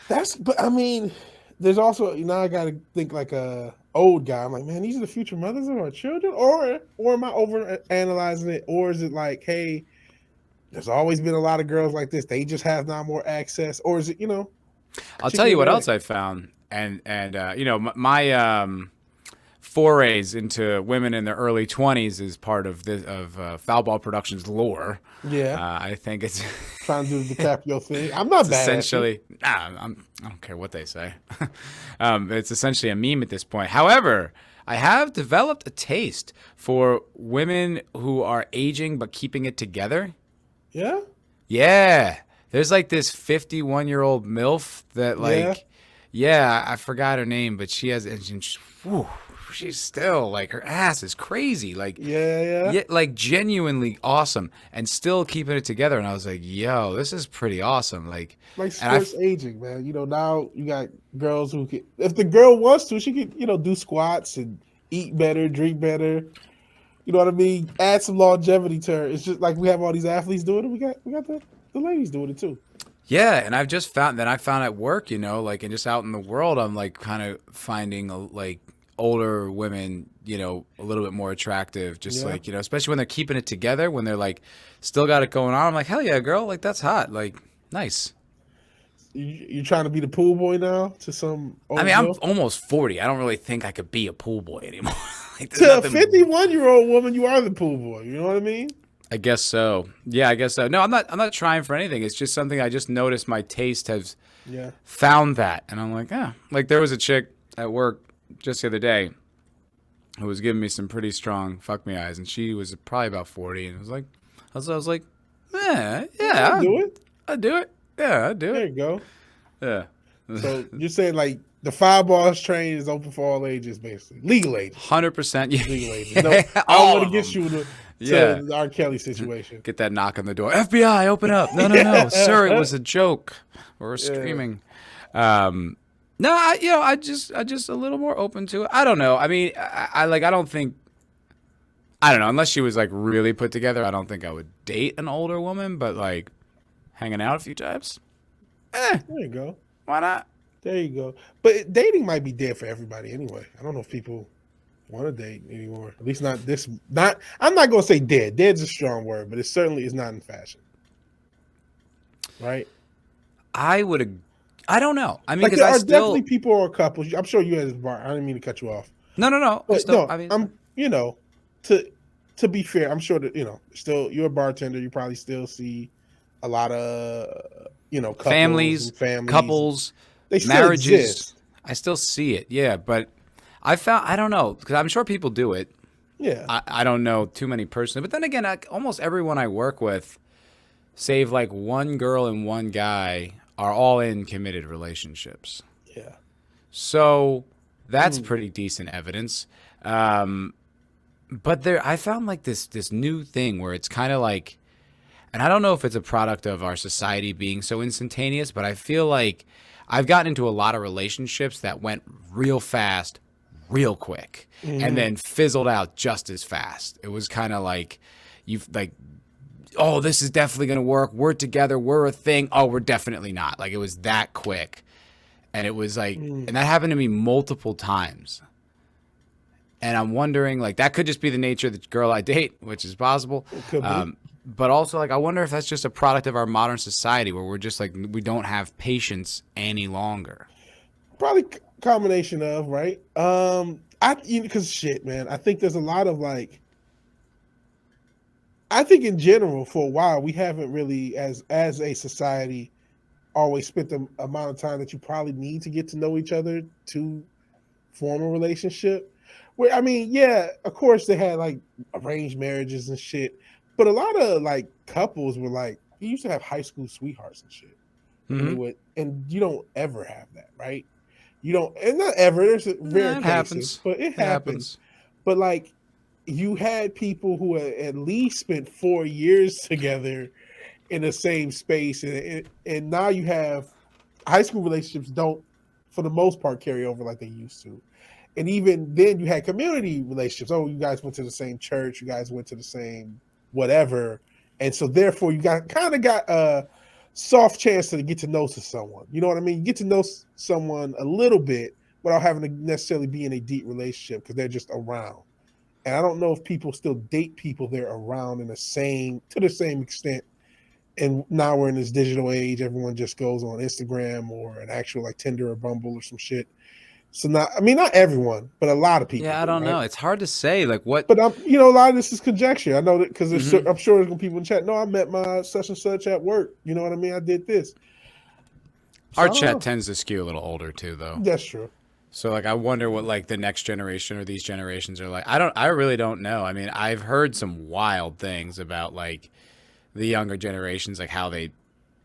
But I mean, there's also now I got to think like a old guy. I'm like, man, these are the future mothers of our children, or am I over analyzing it, or is it like, hey, there's always been a lot of girls like this. They just have now more access, or is it, I'll tell you what else I found, and my forays into women in their early 20s is part of Foulball Productions lore. Yeah, I think it's trying to do the DiCaprio thing. I'm not bad. Essentially, I don't care what they say. It's essentially a meme at this point. However, I have developed a taste for women who are aging but keeping it together. Yeah? Yeah. There's like this 51-year-old MILF that like, I forgot her name, but she has, she's still like her ass is crazy. Like Yeah. like genuinely awesome, and still keeping it together. And I was like, yo, this is pretty awesome. Like Sports aging, man. Now you got girls who can, if the girl wants to, she can, do squats and eat better, drink better. You know what I mean? Add some longevity to her. It's just like we have all these athletes doing it. We got the ladies doing it too. Yeah, and I've just found at work, like, and just out in the world, I'm like kind of finding like older women, a little bit more attractive. Just like, especially when they're keeping it together, when they're like still got it going on. I'm like, hell yeah, girl, like that's hot, like nice. You trying to be the pool boy now to some? I mean, I'm almost 40. I don't really think I could be a pool boy anymore. Like, to a 51-year-old woman, you are the pool boy. You know what I mean? I guess so. Yeah, I guess so. No, I'm not trying for anything. It's just something I just noticed my taste has found that. And I'm like, like there was a chick at work just the other day who was giving me some pretty strong fuck me eyes, and she was probably about 40, and I was like, yeah, I'd do it. I'd do it. Yeah, I'd do it. There you go. Yeah. So you're saying like the Foulball train is open for all ages, basically. Legal ages. 100%. Yeah. Legal ages. No, I don't want to get you to the R. Kelly situation. Get that knock on the door. FBI, open up. No, sir, it was a joke. We're screaming. No, I just a little more open to it. I don't know. I mean, I don't know, unless she was like really put together, I don't think I would date an older woman, but like hanging out a few times. There you go. Why not? There you go. But dating might be dead for everybody anyway. I don't know if people want to date anymore. At least not this. I'm not going to say dead. Dead's a strong word, but it certainly is not in fashion. Right? I don't know. I mean, like because there are definitely people or couples. I'm sure you had this bar. I didn't mean to cut you off. No. But to be fair, I'm sure that still you're a bartender. You probably still see a lot of families, couples, they still marriages. Exist. I still see it, yeah. But I don't know, because I'm sure people do it. Yeah, I don't know too many personally, but then again, almost everyone I work with, save like one girl and one guy, are all in committed relationships. Yeah, so that's pretty decent evidence. But I found like this new thing where it's kind of like. And I don't know if it's a product of our society being so instantaneous, but I feel like I've gotten into a lot of relationships that went real fast, real quick, and then fizzled out just as fast. It was kind of like, oh, this is definitely going to work. We're together. We're a thing. Oh, we're definitely not. Like, it was that quick. And it was like, and that happened to me multiple times. And I'm wondering, like, that could just be the nature of the girl I date, which is possible. It could be. But also, like, I wonder if that's just a product of our modern society where we're just like, we don't have patience any longer. Probably combination of, right? Because shit, man, I think there's a lot of like, I think in general, for a while, we haven't really, as a society, always spent the amount of time that you probably need to get to know each other to form a relationship. Where, I mean, yeah, of course they had like arranged marriages and shit. But a lot of like couples were like, you used to have high school sweethearts and shit. And you don't ever have that, right? You don't, and not ever, there's rare cases, but it happens. But like, you had people who had at least spent 4 years together in the same space. And now you have high school relationships don't, for the most part, carry over like they used to. And even then you had community relationships. Oh, you guys went to the same church. You guys went to the same whatever, and so therefore you got a soft chance to get to know someone. You know what I mean? You get to know someone a little bit without having to necessarily be in a deep relationship because they're just around. And I don't know if people still date people they're around to the same extent. And now we're in this digital age. Everyone just goes on Instagram or an actual like Tinder or Bumble or some shit. So not everyone, but a lot of people. Yeah, I don't know. It's hard to say like what. But a lot of this is conjecture. I know that because I'm sure there's gonna people in chat. No, I met my such and such at work. You know what I mean? I did this. So our chat tends to skew a little older too, though. That's true. So like, I wonder what like the next generation or these generations are like. I really don't know. I mean, I've heard some wild things about like the younger generations, like how they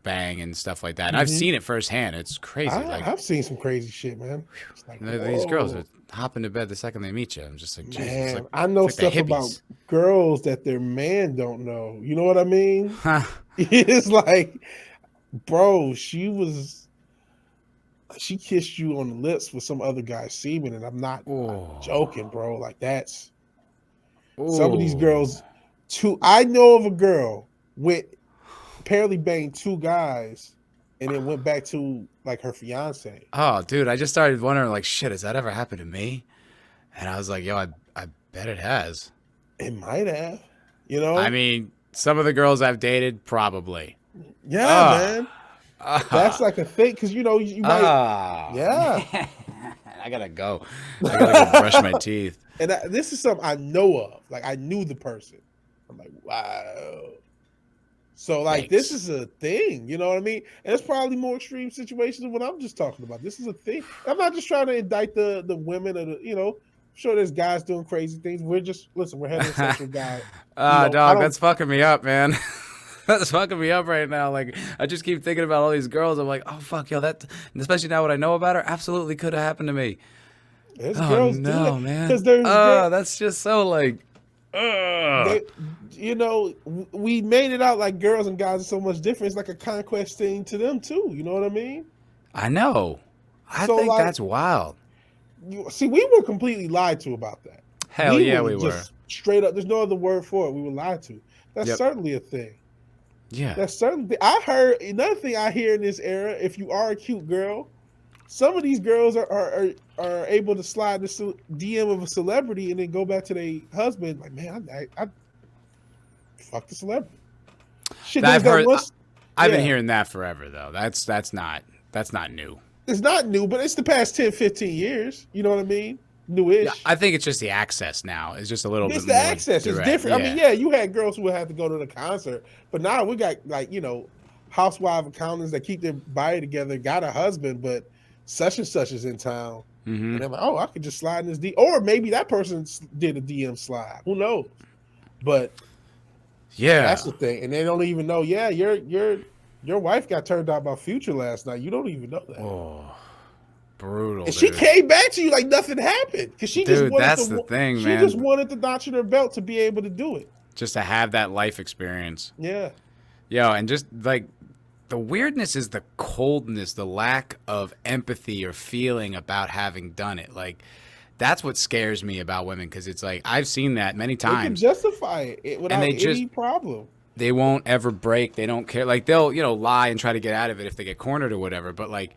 bang and stuff like that. And I've seen it firsthand. It's crazy. I've seen some crazy shit, man. It's like, these girls are hopping to bed the second they meet you. I'm just like, Jesus. man, Like, I know it's like stuff the about hippies. girls that their man don't know. You know what I mean? Huh. It's like, bro, she kissed you on the lips with some other guy's semen, and I'm not joking, bro. Like that's some of these girls. I know of a girl with apparently banged 2 guys, and then went back to like her fiance. Oh, dude, I just started wondering, like, shit, has that ever happened to me? And I was like, yo, I bet it has. It might have, you know. I mean, some of the girls I've dated, probably. Yeah, man. That's like a thing, because you know you might. Yeah. I gotta go. I gotta go brush my teeth. And this is something I know of. Like I knew the person. I'm like, wow. So like this is a thing, you know what I mean? And it's probably more extreme situations than what I'm just talking about. This is a thing. I'm not just trying to indict the women or you know. I'm sure there's guys doing crazy things. We're heterosexual guys. Dog, that's fucking me up, man. That's fucking me up right now. Like, I just keep thinking about all these girls. I'm like, oh fuck, yo, that. Especially now what I know about her, absolutely could have happened to me. There's girls no, do that. man. Because there's that's just so like. You know, we made it out like girls and guys are so much different. It's like a conquest thing to them too. You know what I mean? I know. I So, think like, that's wild. See, we were completely lied to about that. Hell yeah, we were. Just straight up. There's no other word for it. We were lied to. That's certainly a thing. Yeah. That's certainly. I heard another thing I hear in this era. If you are a cute girl, some of these girls are able to slide the DM of a celebrity and then go back to their husband. Like, man, I fuck the celebrity. Shit, I've heard. I've been Yeah. hearing that forever though. That's not new. It's not new, but it's the past 10, 15 years. You know what I mean? Newish. Yeah, I think it's just the access now. It's just a little It's bit the more access. direct. It's different. I mean, yeah, you had girls who would have to go to the concert, but now we got like, you know, housewife accountants that keep their body together, got a husband, but such and such is in town. And they're like, oh, I could just slide in this DM. Or maybe that person did a DM slide. Who knows? But yeah, that's the thing. And they don't even know, yeah, your wife got turned out by Future last night. You don't even know that. Oh, brutal. And she came back to you like nothing happened. Because she just wanted that's the thing, man. She just wanted the notch in her belt to be able to do it. Just to have that life experience. Yeah. Yo, and just like the weirdness is the coldness, the lack of empathy or feeling about having done it. Like, that's what scares me about women, because it's like I've seen that many They can times. justify it without any problem. They won't ever break. They don't care. Like, they'll, you know, lie and try to get out of it if they get cornered or whatever. But like,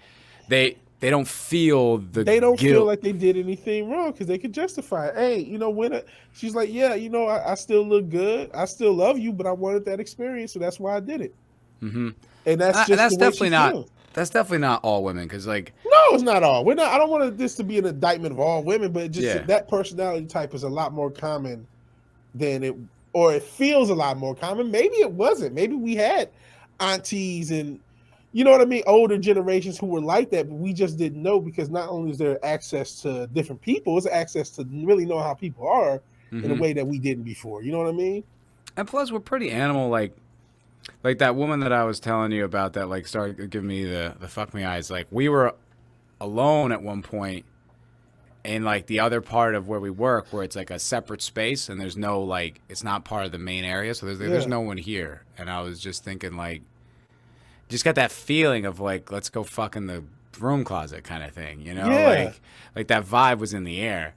they don't feel the They don't guilt. feel like they did anything wrong because they can justify it. Hey, you know, she's like, yeah, you know, I still look good. I still love you, but I wanted that experience, so that's why I did it. Mm-hmm. And that's just that's the way definitely she not. feels. That's definitely not all women, because like, No, it's not all. We're not. I don't want this to be an indictment of all women, but just that personality type is a lot more common than it, or it feels a lot more common. Maybe it wasn't. Maybe we had aunties and, you know what I mean, older generations who were like that, but we just didn't know, because not only is there access to different people, it's access to really know how people are in a way that we didn't before. You know what I mean? And plus, we're pretty animal. Like that woman that I was telling you about that like started giving me the fuck me eyes. Like, we were alone at one point in like the other part of where we work, where it's like a separate space and there's no, like, it's not part of the main area, so there's no one here. And I was just thinking, like, just got that feeling of like, let's go fuck in the broom closet kind of thing, you know? Yeah. Like that vibe was in the air.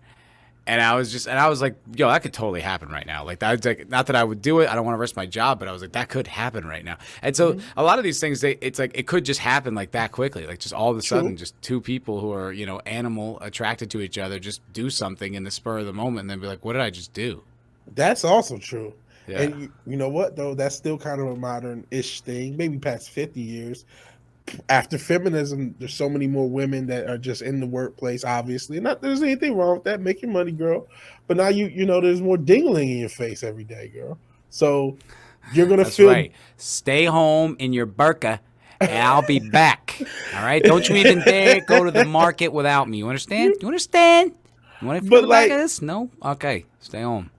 And I was like, yo, that could totally happen right now. Like, that's like, not that I would do it, I don't want to risk my job, but I was like, that could happen right now. And so a lot of these things, it's like, it could just happen like that quickly. Like, just all of a sudden, just two people who are, you know, animal attracted to each other, just do something in the spur of the moment and then be like, what did I just do? That's also true. Yeah. And you know what, though? That's still kind of a modern-ish thing, maybe past 50 years. After feminism, there's so many more women that are just in the workplace, obviously. Not there's anything wrong with that. Make your money, girl. But now you know there's more dingling in your face every day, girl. So you're gonna That's feel right. Stay home in your burqa and I'll be back. All right? Don't you even dare go to the market without me. You understand? You understand? You want to feel But the like- back of this? No? Okay. Stay home.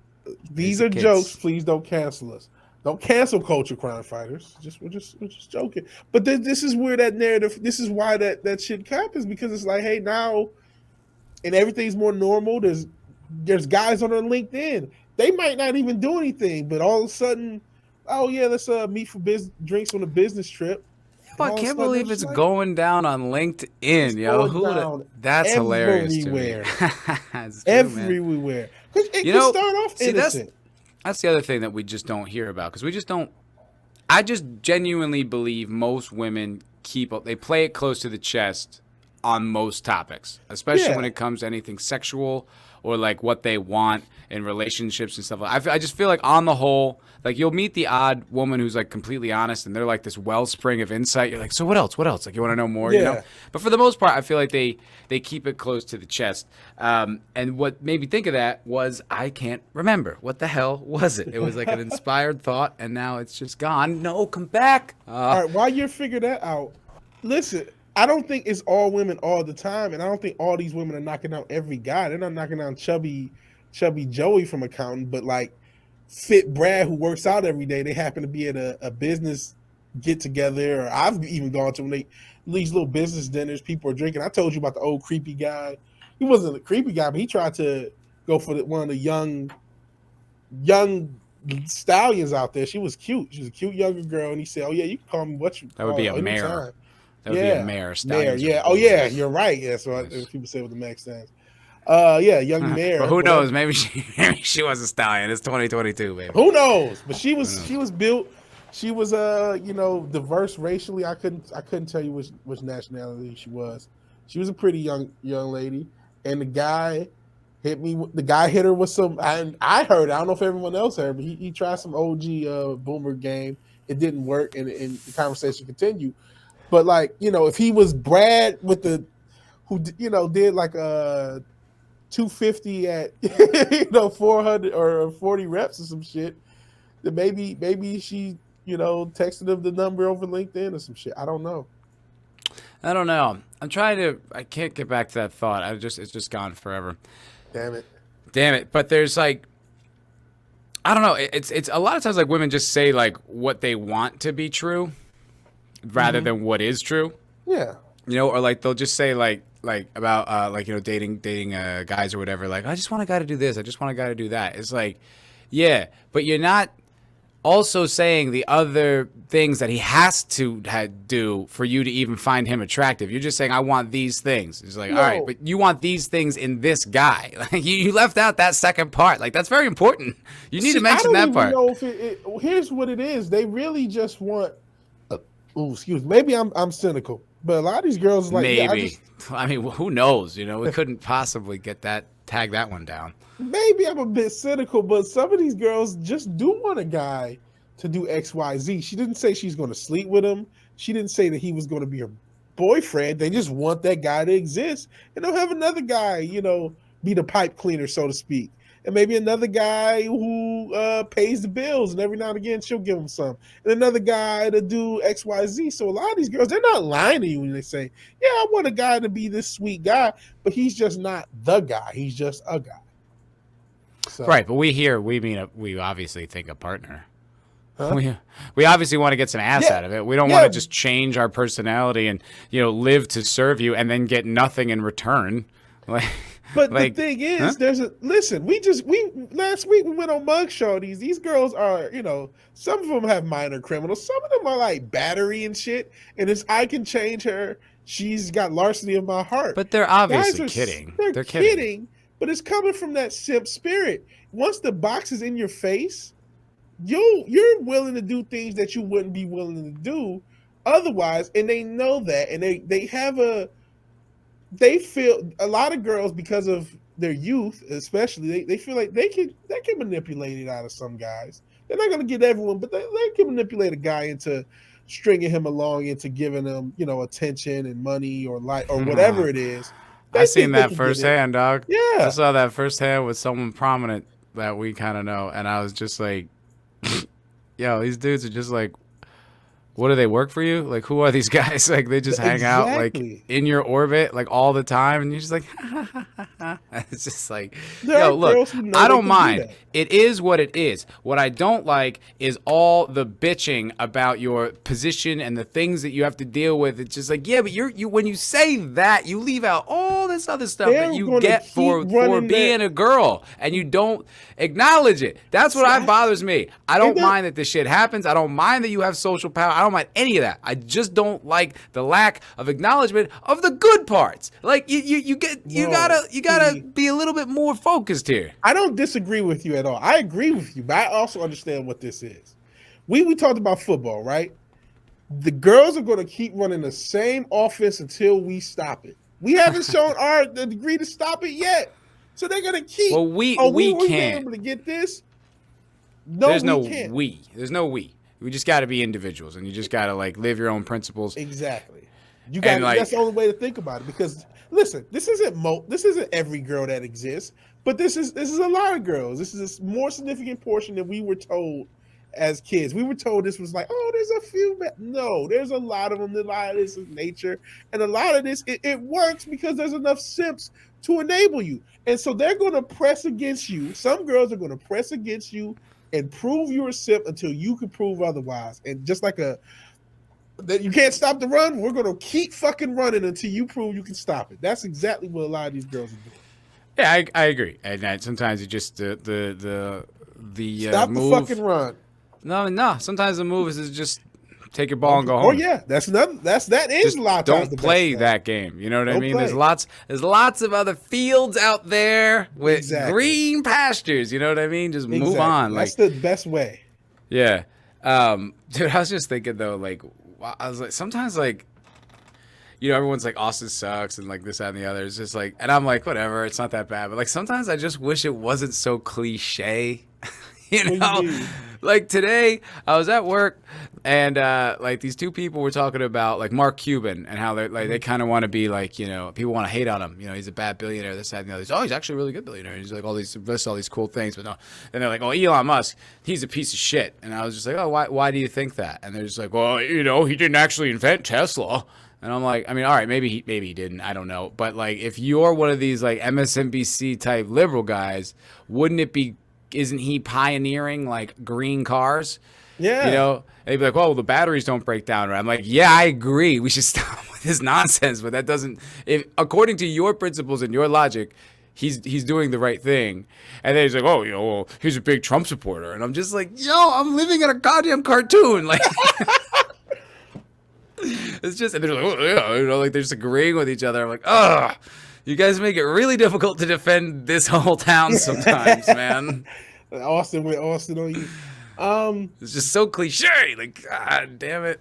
these the are kids. jokes. Please don't cancel us. Don't cancel culture, crime fighters. We're just joking. But this is where that narrative. This is why that shit happens, because it's like, hey, now, and everything's more normal. There's guys on our LinkedIn. They might not even do anything, but all of a sudden, oh yeah, let's meet for drinks on a business trip. I can't believe it's like, going down on LinkedIn, yo. That's hilarious to me. Everywhere. It can start off innocent. That's the other thing that we just don't hear about, because we just don't. I just genuinely believe most women they play it close to the chest on most topics, especially when it comes to anything sexual or like what they want in relationships and stuff. I just feel like on the whole, like you'll meet the odd woman who's like completely honest and they're like this wellspring of insight. You're like, so what else? What else? Like you want to know more, you know? But for the most part, I feel like they keep it close to the chest. And what made me think of that was I can't remember. What the hell was it? It was like an inspired thought and now it's just gone. No, come back. All right, while you're figuring that out, listen, I don't think it's all women all the time, and I don't think all these women are knocking out every guy. They're not knocking down chubby Joey from accounting, but like fit Brad who works out every day. They happen to be at a business get together, or I've even gone to these little business dinners. People are drinking. I told you about the old creepy guy. He wasn't a creepy guy, but he tried to go for one of the young stallions out there. She was cute. She was a cute younger girl, and he said, "Oh yeah, you can call me what you." That would be a mare. That would be a mare. Yeah. Oh yeah, you're right. Yeah. So people say what the max stands. Young mare. But who knows? Maybe she was a stallion. It's 2022, baby. Who knows? But she was built. She was diverse racially. I couldn't tell you which nationality she was. She was a pretty young lady, and the guy hit me. The guy hit her with some. I heard. I don't know if everyone else heard, but he tried some OG boomer game. It didn't work, and the conversation continued. But like, if he was Brad who did like a 250 at 400 or 40 reps or some shit, then maybe she texted him the number over LinkedIn or some shit. I don't know. I can't get back to that thought. It's just gone forever. Damn it. But there's like, I don't know. It's a lot of times like women just say like what they want to be true rather than what is true. Yeah. Or like they'll just say like about dating guys or whatever. Like, I just want a guy to do this. I just want a guy to do that. It's like, yeah, but you're not also saying the other things that he has to do for you to even find him attractive. You're just saying, I want these things. It's like, all right, but you want these things in this guy. Like you left out that second part. Like that's very important. You need to mention that part. Here's what it is. They really just want. Excuse me. Maybe I'm cynical, but a lot of these girls are like, maybe. I mean, who knows? We couldn't possibly tag that one down. Maybe I'm a bit cynical, but some of these girls just do want a guy to do X, Y, Z. She didn't say she's going to sleep with him. She didn't say that he was going to be her boyfriend. They just want that guy to exist, and they'll have another guy, be the pipe cleaner, so to speak. And maybe another guy who pays the bills, and every now and again she'll give him some. And another guy to do X, Y, Z. So a lot of these girls, they're not lying to you when they say, yeah, I want a guy to be this sweet guy, but he's just not the guy. He's just a guy. So. Right, but we obviously think a partner. Huh? We obviously want to get some ass out of it. We don't want to just change our personality and live to serve you and then get nothing in return. But the thing is, we last week we went on Mug Show. These girls are, some of them have minor criminals. Some of them are like battery and shit. And it's, I can change her. She's got larceny of my heart. But they're obviously kidding. They're kidding. But it's coming from that simp spirit. Once the box is in your face, you're willing to do things that you wouldn't be willing to do otherwise. And they know that. And they feel, a lot of girls, because of their youth especially, they feel like they can manipulate it out of some guys. They're not going to get everyone, but they can manipulate a guy into stringing him along, into giving him attention and money or whatever it is. I seen that firsthand, dog. Yeah, I saw that firsthand with someone prominent that we kind of know, and I was just like, yo, these dudes are just like, What do they work for you? Like, who are these guys? Like, they just hang out like Exactly. in your orbit like all the time, and you're just like, it's just like, There yo, are look, girls who know I they don't can do mind. that. It is what it is. What I don't like is all the bitching about your position and the things that you have to deal with. It's just like, yeah, but you when you say that, you leave out all this other stuff They're that you gonna get keep for running being a girl, and you don't acknowledge it. That's what bothers me. I don't mind that this shit happens. I don't mind that you have social power. I don't mind any of that. I just don't like the lack of acknowledgement of the good parts. Like you gotta be a little bit more focused here. I don't disagree with you at all. I agree with you, but I also understand what this is. We talked about football, right? The girls are going to keep running the same offense until we stop it. We haven't shown our degree to stop it yet, so they're going to keep. Well, we can't. Able to get this. No, There's no can't. we. There's no we. We just got to be individuals, and you just got to like live your own principles. Exactly. You got. Like, that's the only way to think about it. Because listen, this isn't every girl that exists, but this is a lot of girls. This is a more significant portion than we were told as kids. We were told this was like, oh, there's a few. No, there's a lot of them. A lot of this is nature, and a lot of this it works because there's enough simps to enable you, and so they're going to press against you. Some girls are going to press against you and prove you're a simp until you can prove otherwise. And just like that you can't stop the run, we're going to keep fucking running until you prove you can stop it. That's exactly what a lot of these girls are doing. Yeah, I agree. And sometimes you just the stop move. the fucking run. No. Sometimes the move is just take your ball and go home. Oh yeah, that is Just a lot of don't times the play best that game. You know what I Don't mean? play. There's lots of other fields out there with Exactly. green pastures. You know what I mean? Just move on. That's Like, the best way. yeah. Dude, I was just thinking though, like, I was like, sometimes like, you know, everyone's like, Austin sucks and like this, that, and the other. It's just like, and I'm like, whatever, it's not that bad. But like, sometimes I just wish it wasn't so cliche. You know, like today I was at work and like these two people were talking about like Mark Cuban and how they're like they kind of want to be like, you know, people want to hate on him. You know, he's a bad billionaire, this, that, and the other. Oh, he's actually a really good billionaire. He's like all these cool things, but no. And they're like, oh, Elon Musk, he's a piece of shit. And I was just like, oh, why do you think that? And they're just like, well, you know, he didn't actually invent Tesla. And I'm like, I mean, all right, maybe he didn't. I don't know. But like, if you're one of these like MSNBC type liberal guys, isn't he pioneering like green cars? Yeah. You know, and they'd be like, well, the batteries don't break down. Right? I'm like, yeah, I agree. We should stop with this nonsense. But that doesn't, if according to your principles and your logic, he's doing the right thing. And then he's like, oh, you know, well, he's a big Trump supporter. And I'm just like, yo, I'm living in a goddamn cartoon. Like, it's just, and they're like, oh, yeah, you know, like they're just agreeing with each other. I'm like, ugh. You guys make it really difficult to defend this whole town sometimes, man. Austin went Austin on you. It's just so cliche. Like, god damn it.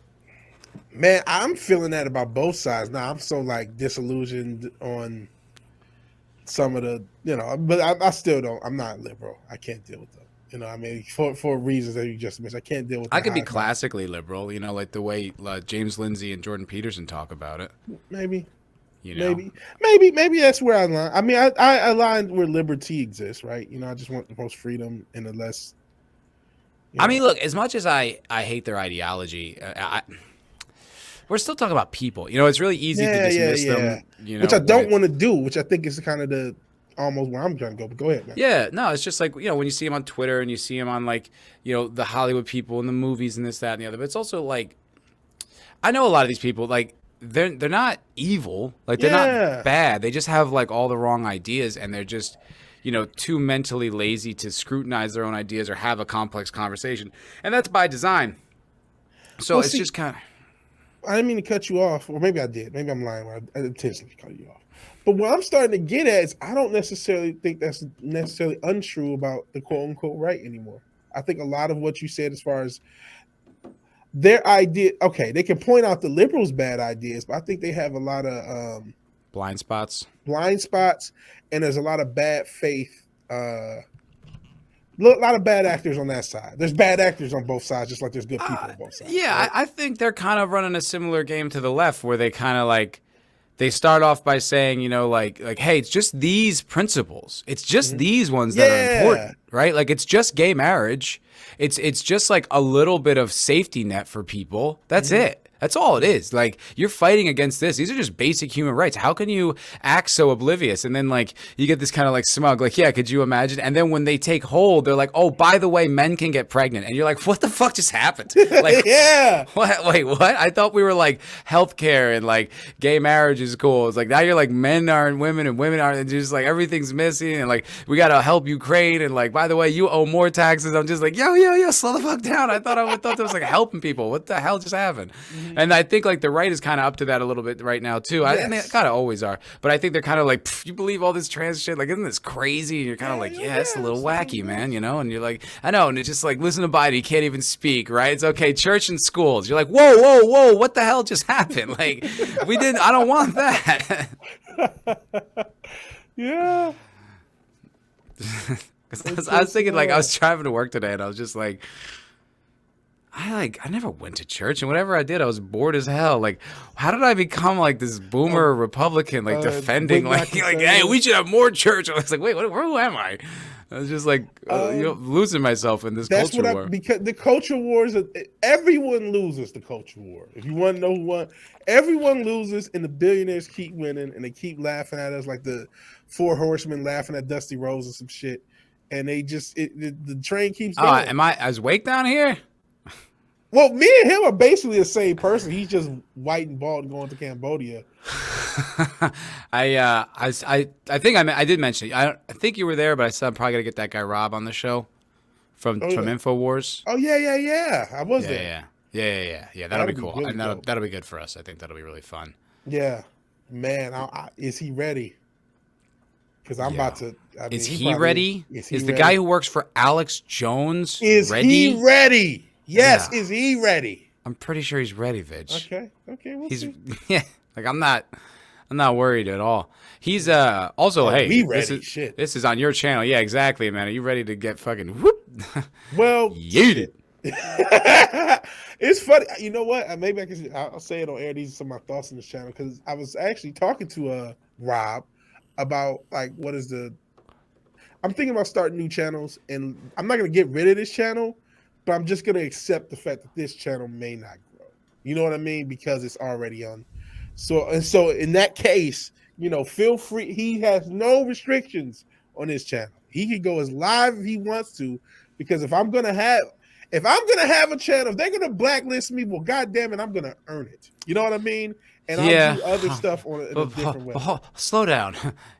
Man, I'm feeling that about both sides. Now I'm so like disillusioned on some of the, you know, but I still don't. I'm not liberal. I can't deal with them. You know, I mean, for reasons that you just mentioned, I can't deal with. I could be classically liberal, you know, like the way James Lindsay and Jordan Peterson talk about it. Maybe. You know? Maybe that's where I align. I mean, I align where liberty exists, right? You know, I just want the most freedom and the less. I mean, look, as much as I hate their ideology, we're still talking about people. You know, it's really easy to dismiss them. You know, which I don't want to do. Which I think is kind of the almost where I'm trying to go. But go ahead, man. Yeah, no, it's just like, you know, when you see them on Twitter and you see them on like, you know, the Hollywood people and the movies and this, that, and the other. But it's also like, I know a lot of these people like. They're not evil, like they're not bad. They just have like all the wrong ideas, and they're just, you know, too mentally lazy to scrutinize their own ideas or have a complex conversation, and that's by design. So it's just kind of. I didn't mean to cut you off, or maybe I did. Maybe I'm lying. I intentionally cut you off. But what I'm starting to get at is I don't necessarily think that's necessarily untrue about the quote unquote right anymore. I think a lot of what you said as far as their idea, okay, they can point out the liberals' bad ideas, but I think they have a lot of blind spots, and there's a lot of bad faith, a lot of bad actors on that side. There's bad actors on both sides, just like there's good people on both sides. Yeah, right? I think they're kind of running a similar game to the left, where they kind of like they start off by saying, like, hey, it's just these principles. It's just these ones that are important, right? Like, it's just gay marriage. It's just like a little bit of safety net for people. That's it. That's all it is. Like, you're fighting against this. These are just basic human rights. How can you act so oblivious? And then, like, you get this kind of, like, smug, like, yeah, could you imagine? And then when they take hold, they're like, oh, by the way, men can get pregnant. And you're like, what the fuck just happened? Like, what? Wait, what? I thought we were, like, healthcare and, like, gay marriage is cool. It's like, now you're like, men aren't women and women aren't. And just, like, everything's missing. And, like, we got to help Ukraine. And, like, by the way, you owe more taxes. I'm just like, yo, slow the fuck down. I thought that was, like, helping people. What the hell just happened? And I think, like, the right is kind of up to that a little bit right now, too. And they kind of always are. But I think they're kind of like, you believe all this trans shit? Like, isn't this crazy? And you're kind of like, yeah, it's a little wacky, man, And you're like, I know. And it's just like, listen to Biden. He can't even speak, right? It's okay. Church and schools. You're like, whoa. What the hell just happened? Like, I don't want that. Yeah. I was thinking, like, I was driving to work today and I was just like, I never went to church, and whatever I did, I was bored as hell. Like, how did I become like this boomer Republican, like defending, like, hey, we should have more church? I was like, wait, who am I? I was just like, losing myself in this culture war. Because the culture wars, everyone loses the culture war. If you want to know who won, everyone loses, and the billionaires keep winning, and they keep laughing at us like the Four Horsemen laughing at Dusty Rhodes and some shit. And they just the train keeps going. Is Wake down here? Well, me and him are basically the same person. He's just white and bald and going to Cambodia. I think I did mention it. I think you were there, but I said I'm probably gonna get that guy Rob on the show from InfoWars. Oh yeah. I was there. Yeah. That'll be cool. Really that'll be good for us. I think that'll be really fun. Yeah, man. Is he ready? Because I'm about to. Is he ready? Is the guy who works for Alex Jones ready? He ready? Yes, is he ready? I'm pretty sure he's ready, Vig. Okay, we'll see. Yeah, like I'm not worried at all. He's also hey, this is on your channel. Yeah, exactly, man. Are you ready to get fucking whoop? Well, yeeted. It's funny. You know what? Maybe I'll say it on air. These are some of my thoughts on this channel because I was actually talking to Rob about like I'm thinking about starting new channels, and I'm not gonna get rid of this channel. But I'm just going to accept the fact that this channel may not grow. You know what I mean? Because it's already on. So in that case, feel free. He has no restrictions on his channel. He can go as live if he wants to, because if I'm going to have a channel, if they're going to blacklist me, well, goddamn it, I'm going to earn it. You know what I mean? And I'll do other stuff in a different way. Slow down.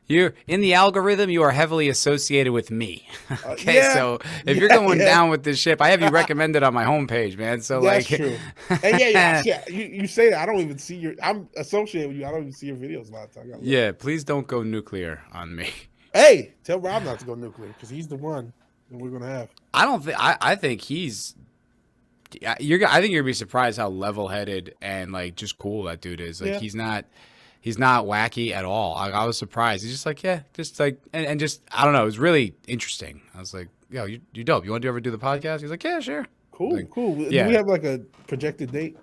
You're in the algorithm. You are heavily associated with me. Okay, so if you're going down with this ship, I have you recommended on my homepage, man. So that's true. And you say that I don't even see I'm associated with you. I don't even see your videos a lot of times. Yeah, please don't go nuclear on me. Hey, tell Rob not to go nuclear because he's the one that we're gonna have. I think he's. I think you're gonna be surprised how level-headed and like just cool that dude is. Like he's not wacky at all. I was surprised. He's just like and just I don't know. It was really interesting. I was like, yo, you dope. You want to ever do the podcast? He's like, yeah, sure. Cool, like, cool. Yeah. Do we have like a projected date?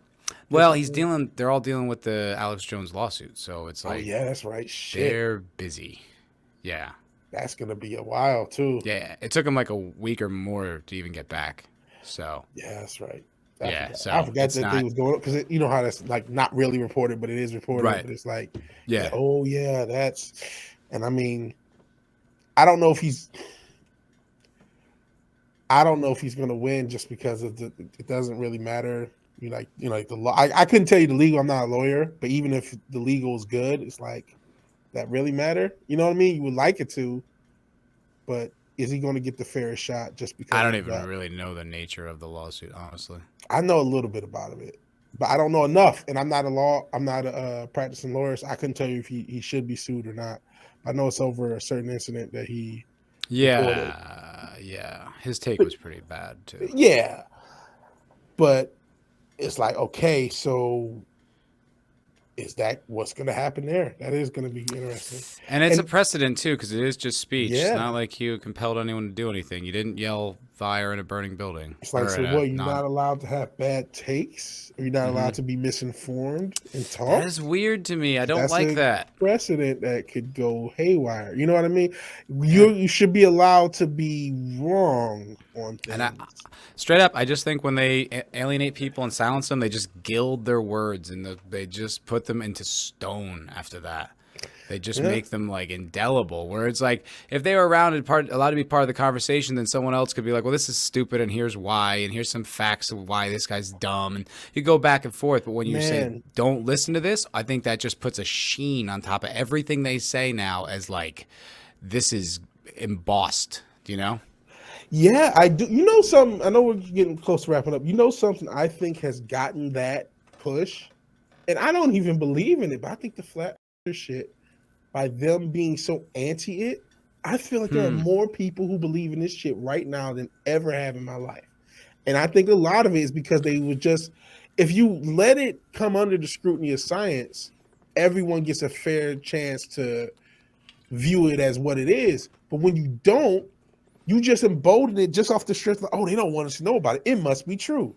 Well, they're all dealing with the Alex Jones lawsuit, so it's like, oh yeah, that's right. Shit, they're busy. Yeah, that's gonna be a while too. Yeah, it took them like a week or more to even get back. So yeah, that's right. I forgot that thing was going on because you know how that's like not really reported, but it is reported. Right. But it's like, that's. And I mean, I don't know if he's going to win just because of it doesn't really matter. Like the law. I couldn't tell you the legal. I'm not a lawyer, but even if the legal is good, it's like that really matter. You know what I mean? You would like it to, but is he going to get the fairest shot just because? I don't even really know the nature of the lawsuit, honestly. I know a little bit about it, but I don't know enough. And I'm not a practicing lawyer, so I couldn't tell you if he should be sued or not. I know it's over a certain incident that he. Yeah. His take was pretty bad too. Yeah, but it's like, okay, so is that what's going to happen there? That is going to be interesting. And it's a precedent too, because it is just speech. Yeah. It's not like you compelled anyone to do anything. You didn't yell fire in a burning building. It's like, Or so in a what? You're non- not allowed to have bad takes. Or you're not Mhm. allowed to be misinformed and talk. That is weird to me. I don't That's like a that. precedent that could go haywire. You know what I mean? You should be allowed to be wrong on things. And straight up, I just think when they alienate people and silence them, they just gild their words and they just put them into stone after that. They just make them like indelible. Where it's like, if they were around and allowed to be part of the conversation, then someone else could be like, well, this is stupid and here's why, and here's some facts of why this guy's dumb. And you go back and forth. But when you say, don't listen to this, I think that just puts a sheen on top of everything they say now as like, this is embossed, you know? Yeah, I do. You know something? I know we're getting close to wrapping up. You know something I think has gotten that push? And I don't even believe in it, but I think the flat earther shit, by them being so anti it, I feel like there are more people who believe in this shit right now than ever have in my life. And I think a lot of it is because they would just, if you let it come under the scrutiny of science, everyone gets a fair chance to view it as what it is. But when you don't, you just embolden it just off the strength of, oh, they don't want us to know about it. It must be true.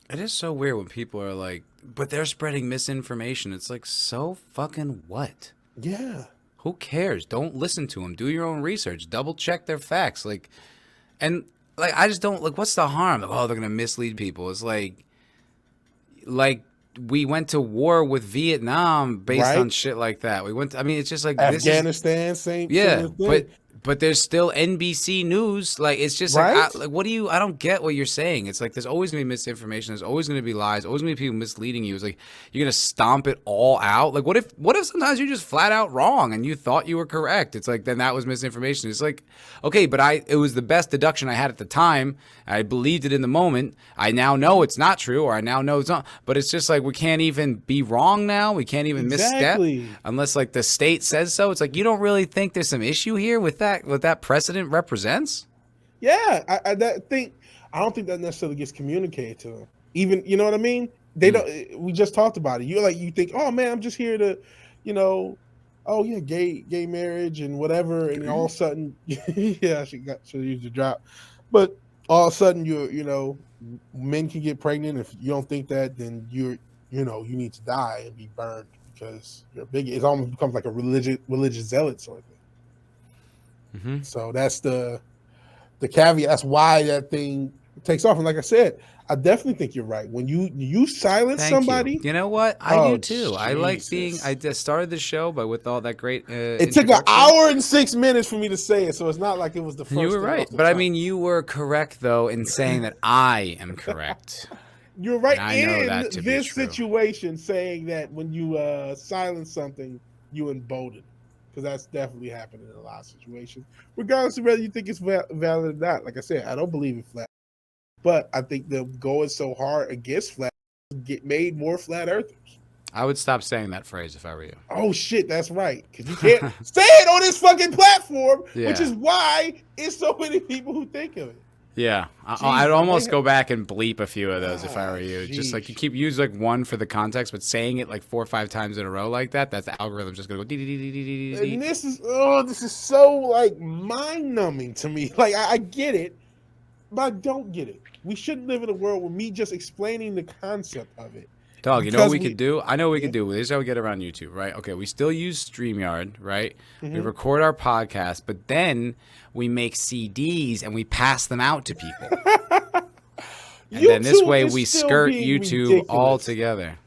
It is so weird when people are like, but they're spreading misinformation. It's like, so fucking what? Yeah. Who cares? Don't listen to them. Do your own research. Double check their facts. Like, and like, I just don't like, what's the harm? Like, oh, they're going to mislead people. It's like we went to war with Vietnam based on shit like that. We went, I mean, it's just like Afghanistan, same thing. But there's still NBC News. Like, it's just like, what do you, I don't get what you're saying. It's like, there's always going to be misinformation. There's always going to be lies. Always going to be people misleading you. It's like, you're going to stomp it all out. Like, what if sometimes you're just flat out wrong and you thought you were correct? It's like, then that was misinformation. It's like, okay, but it was the best deduction I had at the time. I believed it in the moment. I now know it's not true, or I now know it's not. But it's just like, we can't even be wrong now. We can't even misstep unless like the state says so. It's like, you don't really think there's some issue here with that? What that precedent represents? Yeah, I don't think that necessarily gets communicated to them. Even, you know what I mean? They don't. We just talked about it. You think, oh man, I'm just here to, you know, oh yeah, gay marriage and whatever, and all of a sudden, yeah, she used the drop, but all of a sudden you know, men can get pregnant. If you don't think that, then you need to die and be burned because you're a bigot. It almost becomes like a religious zealot sort of thing. Mm-hmm. So that's the caveat. That's why that thing takes off. And like I said, I definitely think you're right. When you silence somebody, you know what? I do too. Jesus. I like being. I just started the show, but with all that great. It took an hour and 6 minutes for me to say it, so it's not like it was the first. You were right, but I mean, you were correct though in saying that I am correct. You're right in this situation, saying that when you silence something, you embolden. Because that's definitely happened in a lot of situations, regardless of whether you think it's valid or not. Like I said, I don't believe in flat, but I think the going so hard against flat made more flat earthers. I would stop saying that phrase if I were you. Oh shit, that's right. Because you can't say it on this fucking platform, which is why it's so many people who think of it. Yeah, I'd almost go back and bleep a few of those if I were you. Just like you use like one for the context, but saying it like 4 or 5 times in a row like that, that's the algorithm just gonna go. And this is so like mind numbing to me. Like I get it, but I don't get it. We shouldn't live in a world where me just explaining the concept of it. Dog, you know what we could do? I know what we could do. This is how we get around YouTube, right? Okay, we still use StreamYard, right? Mm-hmm. We record our podcast, but then we make CDs and we pass them out to people. And then this way we skirt YouTube all together.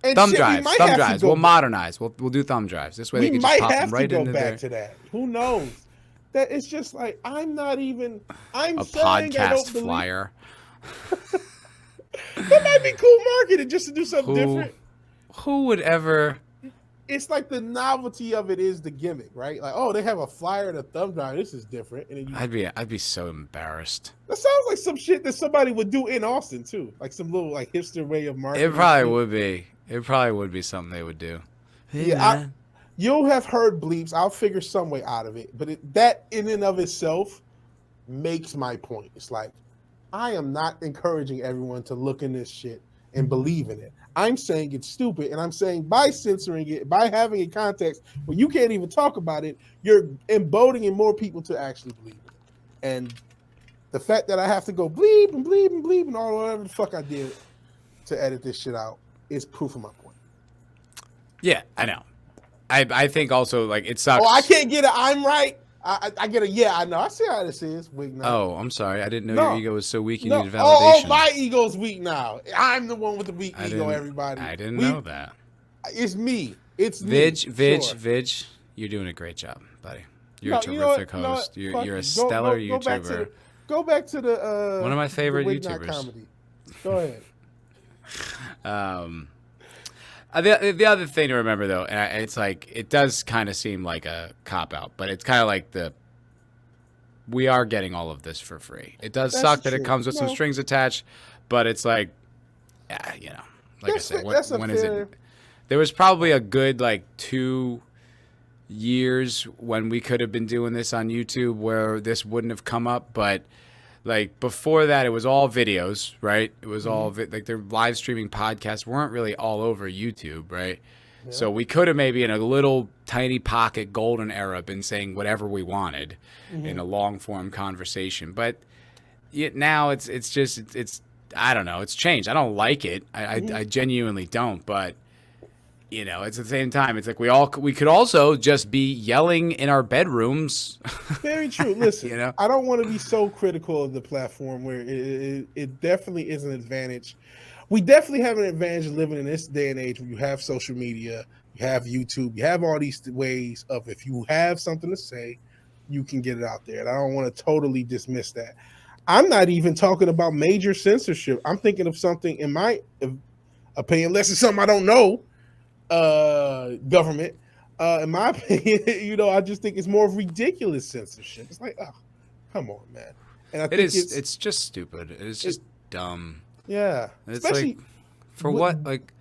Thumb drives. We'll modernize. We'll do thumb drives. This way they can just pop them right into there. To that. Who knows? That it's just like I'm a podcast flyer. That might be cool marketing just to do something different. Who would ever? It's like the novelty of it is the gimmick, right? Like, oh, they have a flyer and a thumb drive. This is different. And then I'd be so embarrassed. That sounds like some shit that somebody would do in Austin too, like some little like hipster way of marketing. It probably would be. It probably would be something they would do. Yeah, you'll have heard bleeps. I'll figure some way out of it, but that in and of itself makes my point. It's like, I am not encouraging everyone to look in this shit and believe in it. I'm saying it's stupid, and I'm saying by censoring it, by having a context where you can't even talk about it, you're emboldening more people to actually believe it. And The fact that I have to go bleep and bleep and bleep and all whatever the fuck I did to edit this shit out is proof of my point. Yeah, I know. I think also like it sucks. Oh, I can't get a I'm right. I get a yeah, I know. I see how this is. Weak now. Oh, I'm sorry. I didn't know your ego was so weak you needed Oh, validation. my ego's weak now. I'm the one with the weak ego, everybody. I didn't know that. It's me. It's me. Vig, you're doing a great job, buddy. You're a terrific host. You're a stellar YouTuber. Go back to the one of my favorite Wig Night YouTubers. Comedy. Go ahead. The other thing to remember though, and it's like it does kind of seem like a cop out, but it's kind of like we are getting all of this for free. It does suck that it comes with some strings attached, but it's like, you know, like I said, when is it? There was probably a good like 2 years when we could have been doing this on YouTube where this wouldn't have come up, but like before that, it was all videos, right? It was all like their live streaming podcasts weren't really all over YouTube, right? Yeah. So we could have maybe in a little tiny pocket golden era been saying whatever we wanted in a long form conversation, but now it's I don't know, it's changed. I don't like it. I genuinely don't, but you know, it's at the same time. It's like we could also just be yelling in our bedrooms. Very true. Listen, you know? I don't want to be so critical of the platform where it definitely is an advantage. We definitely have an advantage living in this day and age where you have social media, you have YouTube, you have all these ways of if you have something to say, you can get it out there. And I don't want to totally dismiss that. I'm not even talking about major censorship. I'm thinking of something, in my opinion, unless it's something I don't know. Government, in my opinion, you know, I just think it's more ridiculous censorship. It's like, oh, come on, man. And I think it's just stupid. It's just dumb. Yeah. It's especially like, for what? Like,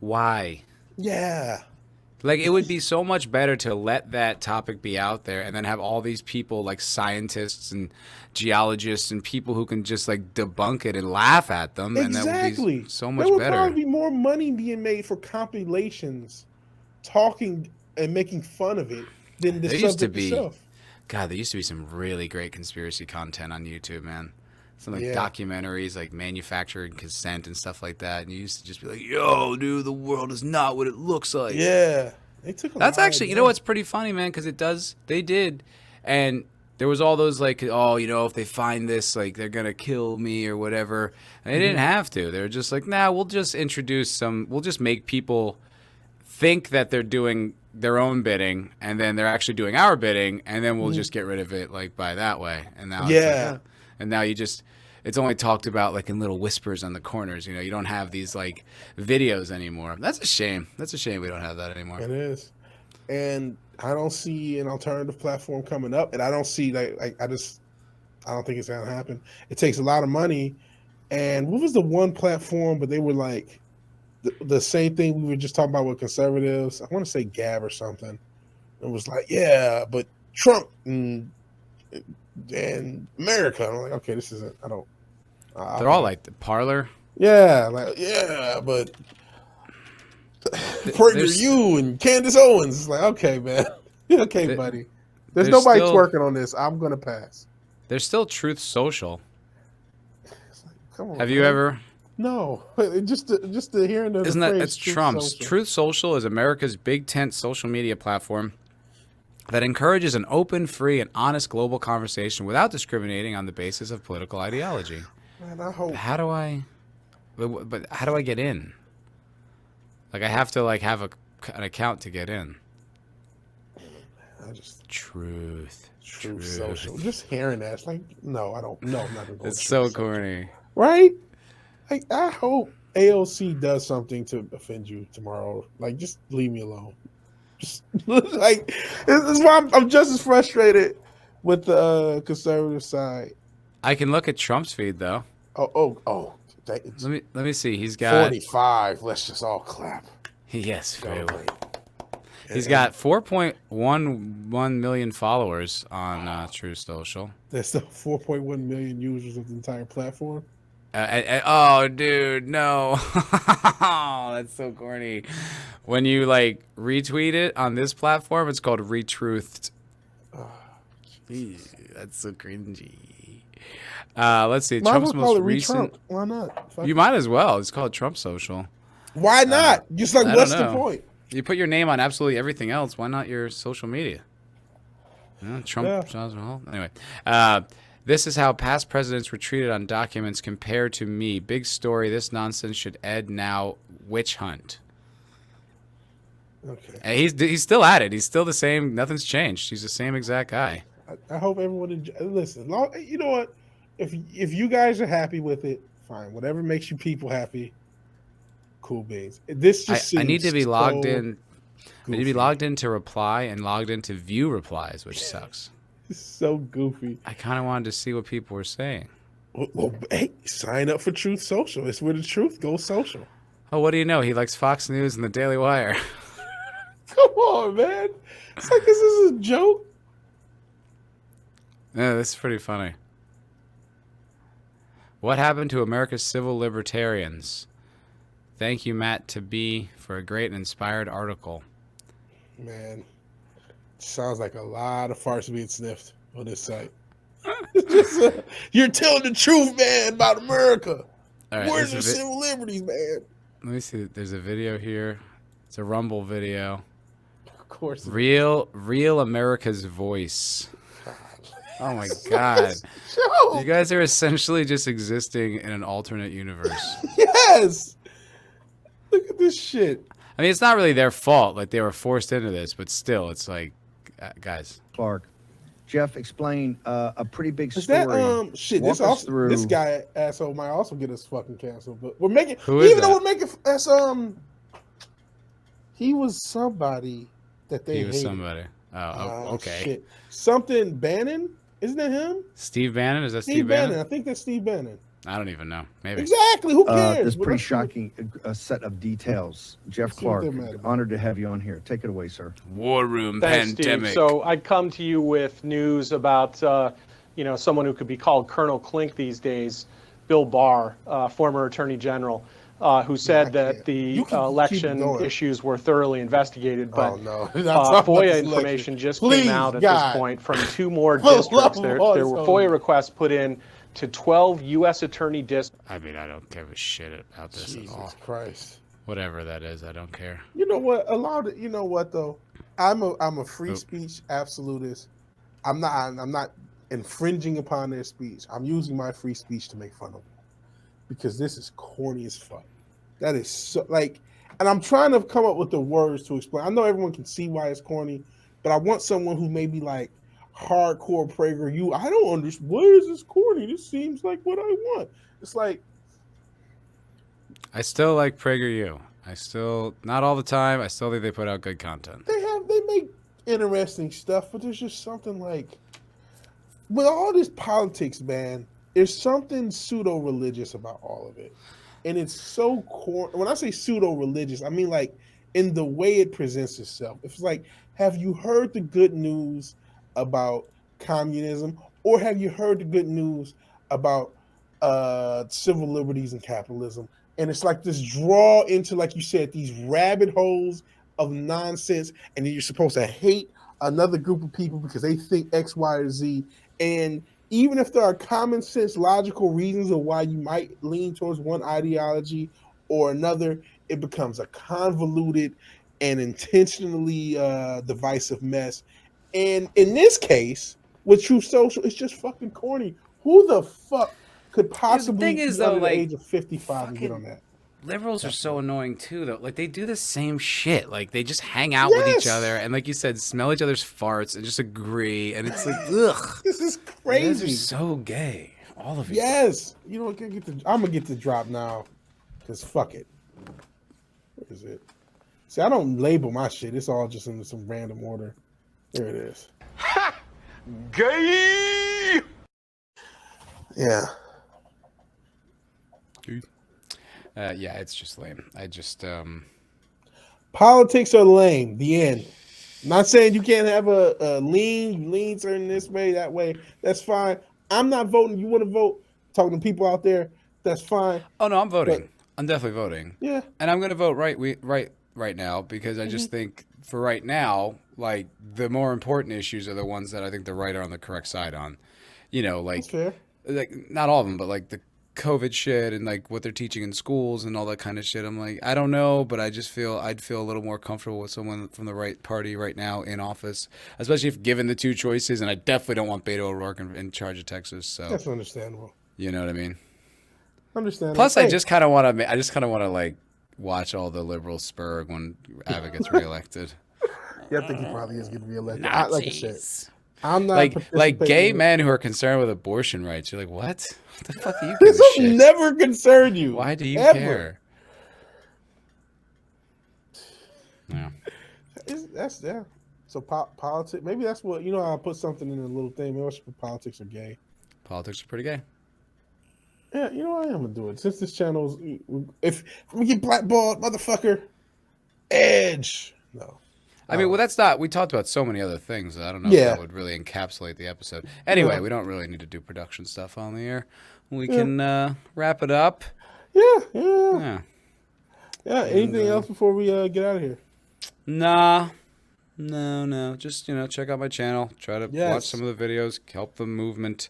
why? Yeah. Like, it would be so much better to let that topic be out there and then have all these people like scientists and geologists and people who can just like debunk it and laugh at them. Exactly. And that would be so much there would better. Probably be more money being made for compilations talking and making fun of it than the subject itself. God, there used to be some really great conspiracy content on YouTube, man. Some like documentaries, like manufactured consent and stuff like that. And you used to just be like, "Yo, dude, the world is not what it looks like." Yeah, they took. That's actually, you know, what's pretty funny, man, because it does. They did, and there was all those like, oh, you know, if they find this, like, they're gonna kill me or whatever. And they didn't have to. They were just like, nah, we'll just introduce some. We'll just make people think that they're doing their own bidding, and then they're actually doing our bidding, and then we'll just get rid of it like by that way. And now, it's like, and now it's only talked about like in little whispers on the corners. You know, you don't have these like videos anymore. That's a shame. That's a shame we don't have that anymore. It is, and I don't see an alternative platform coming up, and I don't see I don't think it's gonna happen. It takes a lot of money, and what was the one platform? But they were like the same thing we were just talking about with conservatives. I want to say Gab or something. It was like, yeah, but Trump and America. I'm like, okay, this isn't. I don't. They're all like the Parlor. Yeah, like but PragerU and Candace Owens. It's like, okay, man. Okay, buddy. There's nobody twerking on this. I'm gonna pass. There's still Truth Social. Like, come on. Have you ever? No, just to hearing the Isn't phrase that's Trump's? Social. Truth Social is America's big tent social media platform that encourages an open, free, and honest global conversation without discriminating on the basis of political ideology. Man, I hope. But how do I get in? Like, I have to like have an account to get in. Truth Social. Just hearing that, it's like, no, I don't. No, I'm not gonna go. It's so corny, right? Like, I hope AOC does something to offend you tomorrow. Like, just leave me alone. Just like, this is why I'm just as frustrated with the conservative side. I can look at Trump's feed though. Oh. Let me see. He's got 45. Let's just all clap. Yes, very well. He's got 4.11 million followers on Truth Social. That's the 4.1 million users of the entire platform. Oh, dude, no. That's so corny. When you like retweet it on this platform, it's called retruthed. Oh, that's so cringy. Let's see. Might as Trump's well call most it recent. re-Trump. Why not? Fuck You it. might as well. It's called Trump Social. Why not? Just like, I what's don't the know. point? You put your name on absolutely everything else. Why not your social media? Trump. Yeah. Anyway, this is how past presidents were treated on documents compared to me. Big story. This nonsense should end now. Witch hunt. Okay. And he's still at it. He's still the same. Nothing's changed. He's the same exact guy. I hope everyone listen. You know what? If you guys are happy with it, fine. Whatever makes you people happy, cool beans. This just I need to be seems logged so in. I need to be logged in to reply and logged in to view replies, which sucks. It's so goofy. I kind of wanted to see what people were saying. Well, hey, sign up for Truth Social. It's where the truth goes social. Oh, what do you know? He likes Fox News and the Daily Wire. Come on, man. It's like this is a joke. Yeah, this is pretty funny. What happened to America's civil libertarians? Thank you, Matt, to be for a great and inspired article. Man, sounds like a lot of farts being sniffed on this site. Just, you're telling the truth, man, about America. All right, Where's the civil liberties, man? let me see. There's a video here. It's a Rumble video. Of course. Real America's voice. Oh my God. You guys are essentially just existing in an alternate universe. Yes. Look at this shit. I mean, it's not really their fault. Like, they were forced into this, but still, it's like, guys. Clark. Jeff, explain a pretty big Is story. that shit? Walk This us also through. this guy asshole might also get us fucking canceled. But we're making Who is even though that? we're making as he was somebody that they He was hated. somebody. Oh, okay. Shit. Something Bannon, isn't it him? Steve Bannon? Is that Steve Bannon. I think that's Steve Bannon. I don't even know. Maybe. Exactly. Who cares? This What pretty else do we- shocking set of details. Jeff Let's see what Clark, they're mad about. honored to have you on here. Take it away, sir. War room Thanks, pandemic. Steve. So I come to you with news about, someone who could be called Colonel Klink these days, Bill Barr, former Attorney General, who said that the You can keep election going. issues were thoroughly investigated, but Oh no. Not talking about FOIA this election. information just Please, came out at God. this point from 2 more For the love districts. of There God, were it's FOIA over. requests put in to 12 U.S. attorney districts. I mean, I don't give a shit about this at all. Jesus Christ. Whatever that is, I don't care. You know what? You know what though? I'm a free speech absolutist. I'm not infringing upon their speech. I'm using my free speech to make fun of them because this is corny as fuck. That is so like, and I'm trying to come up with the words to explain. I know everyone can see why it's corny, but I want someone who may be like hardcore PragerU. I don't understand. Why is this corny? This seems like what I want. It's like, I still like PragerU. Not all the time. I still think they put out good content. they make interesting stuff, but there's just something like with all this politics, man, there's something pseudo-religious about all of it. And it's so when I say pseudo-religious, I mean like in the way it presents itself. It's like, have you heard the good news about communism, or have you heard the good news about civil liberties and capitalism? And it's like this draw into, like you said, these rabbit holes of nonsense, and then you're supposed to hate another group of people because they think X, Y, or Z. And even if there are common sense, logical reasons of why you might lean towards one ideology or another, it becomes a convoluted and intentionally divisive mess. And in this case, with Truth Social, it's just fucking corny. Who the fuck could possibly thing is, be though, under like, the age of 55 and get on that? Liberals are so annoying too, though. Like, they do the same shit. Like, they just hang out with each Yes. other and, like you said, smell each other's farts and just agree. And it's like, ugh. This is You guys crazy. are so gay, all of you. Yes. You know, I'm gonna get the drop now, cause fuck it. Where is it? See, I don't label my shit. It's all just in some random order. There it is. Gay! Yeah. Yeah, it's just lame. Politics are lame. The end. Not saying you can't have a lean certain this way, that way. That's fine. I'm not voting. You want to vote? Talking to people out there. That's fine. Oh no, I'm voting. But- I'm definitely voting. Yeah. And I'm gonna vote right now because I just think for right now, like the more important issues are the ones that I think the right are on the correct side on. You know, like That's fair. like not all of them, but like the COVID shit and like what they're teaching in schools and all that kind of shit. I'm like, I don't know, but I just feel I'd feel a little more comfortable with someone from the right party right now in office, especially if given the two choices. And I definitely don't want Beto O'Rourke in charge of Texas. So That's understandable. you know what I mean? Understandable. Plus, Hey, I just kind of want to like watch all the liberals spur when Abbott gets reelected. yeah, I think he probably is getting reelected. Like I said, I'm not like participating gay in- men who are concerned with abortion rights. You're like, what? What the fuck do you give This a will shit? never concern you. Why do you ever. care? Yeah. That's yeah. So politics. Maybe that's what I'll put something in a little thing. Maybe I should put politics are gay. Politics are pretty gay. Yeah, I am gonna do it since this channel's. If we get blackballed, motherfucker, Edge. No. I mean, well, that's not. We talked about so many other things. I don't know if that would really encapsulate the episode. Anyway, we don't really need to do production stuff on the air. We can wrap it up. Yeah. Anything else before we get out of here? Nah. No. Just check out my channel. Try to watch some of the videos. Help the movement.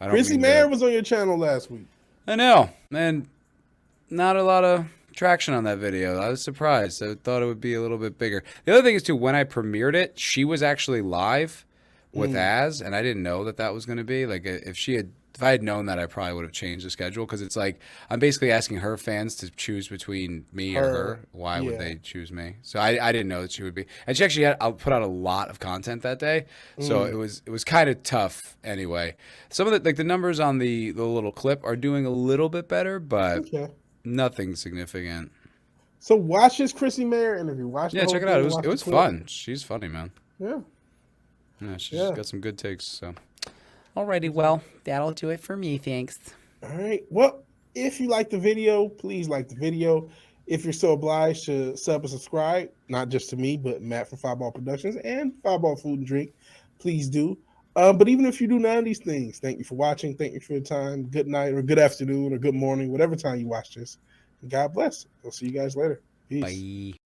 Chrissy Mayer was on your channel last week. I know, and not a lot of traction on that video. I was surprised. I thought it would be a little bit bigger. The other thing is too, when I premiered it, she was actually live with Az, and I didn't know that was going to be like if I had known that, I probably would have changed the schedule, because it's like I'm basically asking her fans to choose between me or her. Why would they choose me? So I didn't know that she would be, and she actually I'll put out a lot of content that day, so it was kind of tough. Anyway, some of the numbers on the little clip are doing a little bit better, but nothing significant. So watch this Chrissy Mayer interview. Watch check it out. It was fun. She's funny, man. Yeah, she's got some good takes. So. Alrighty, well, that'll do it for me. Thanks. All right. Well, if you like the video, please like the video. If you're so obliged to sub and subscribe, not just to me, but Matt from Foulball Productions and Foulball Food and Drink, please do. But even if you do none of these things, thank you for watching. Thank you for your time. Good night or good afternoon or good morning, whatever time you watch this. And God bless. I'll see you guys later. Peace. Bye.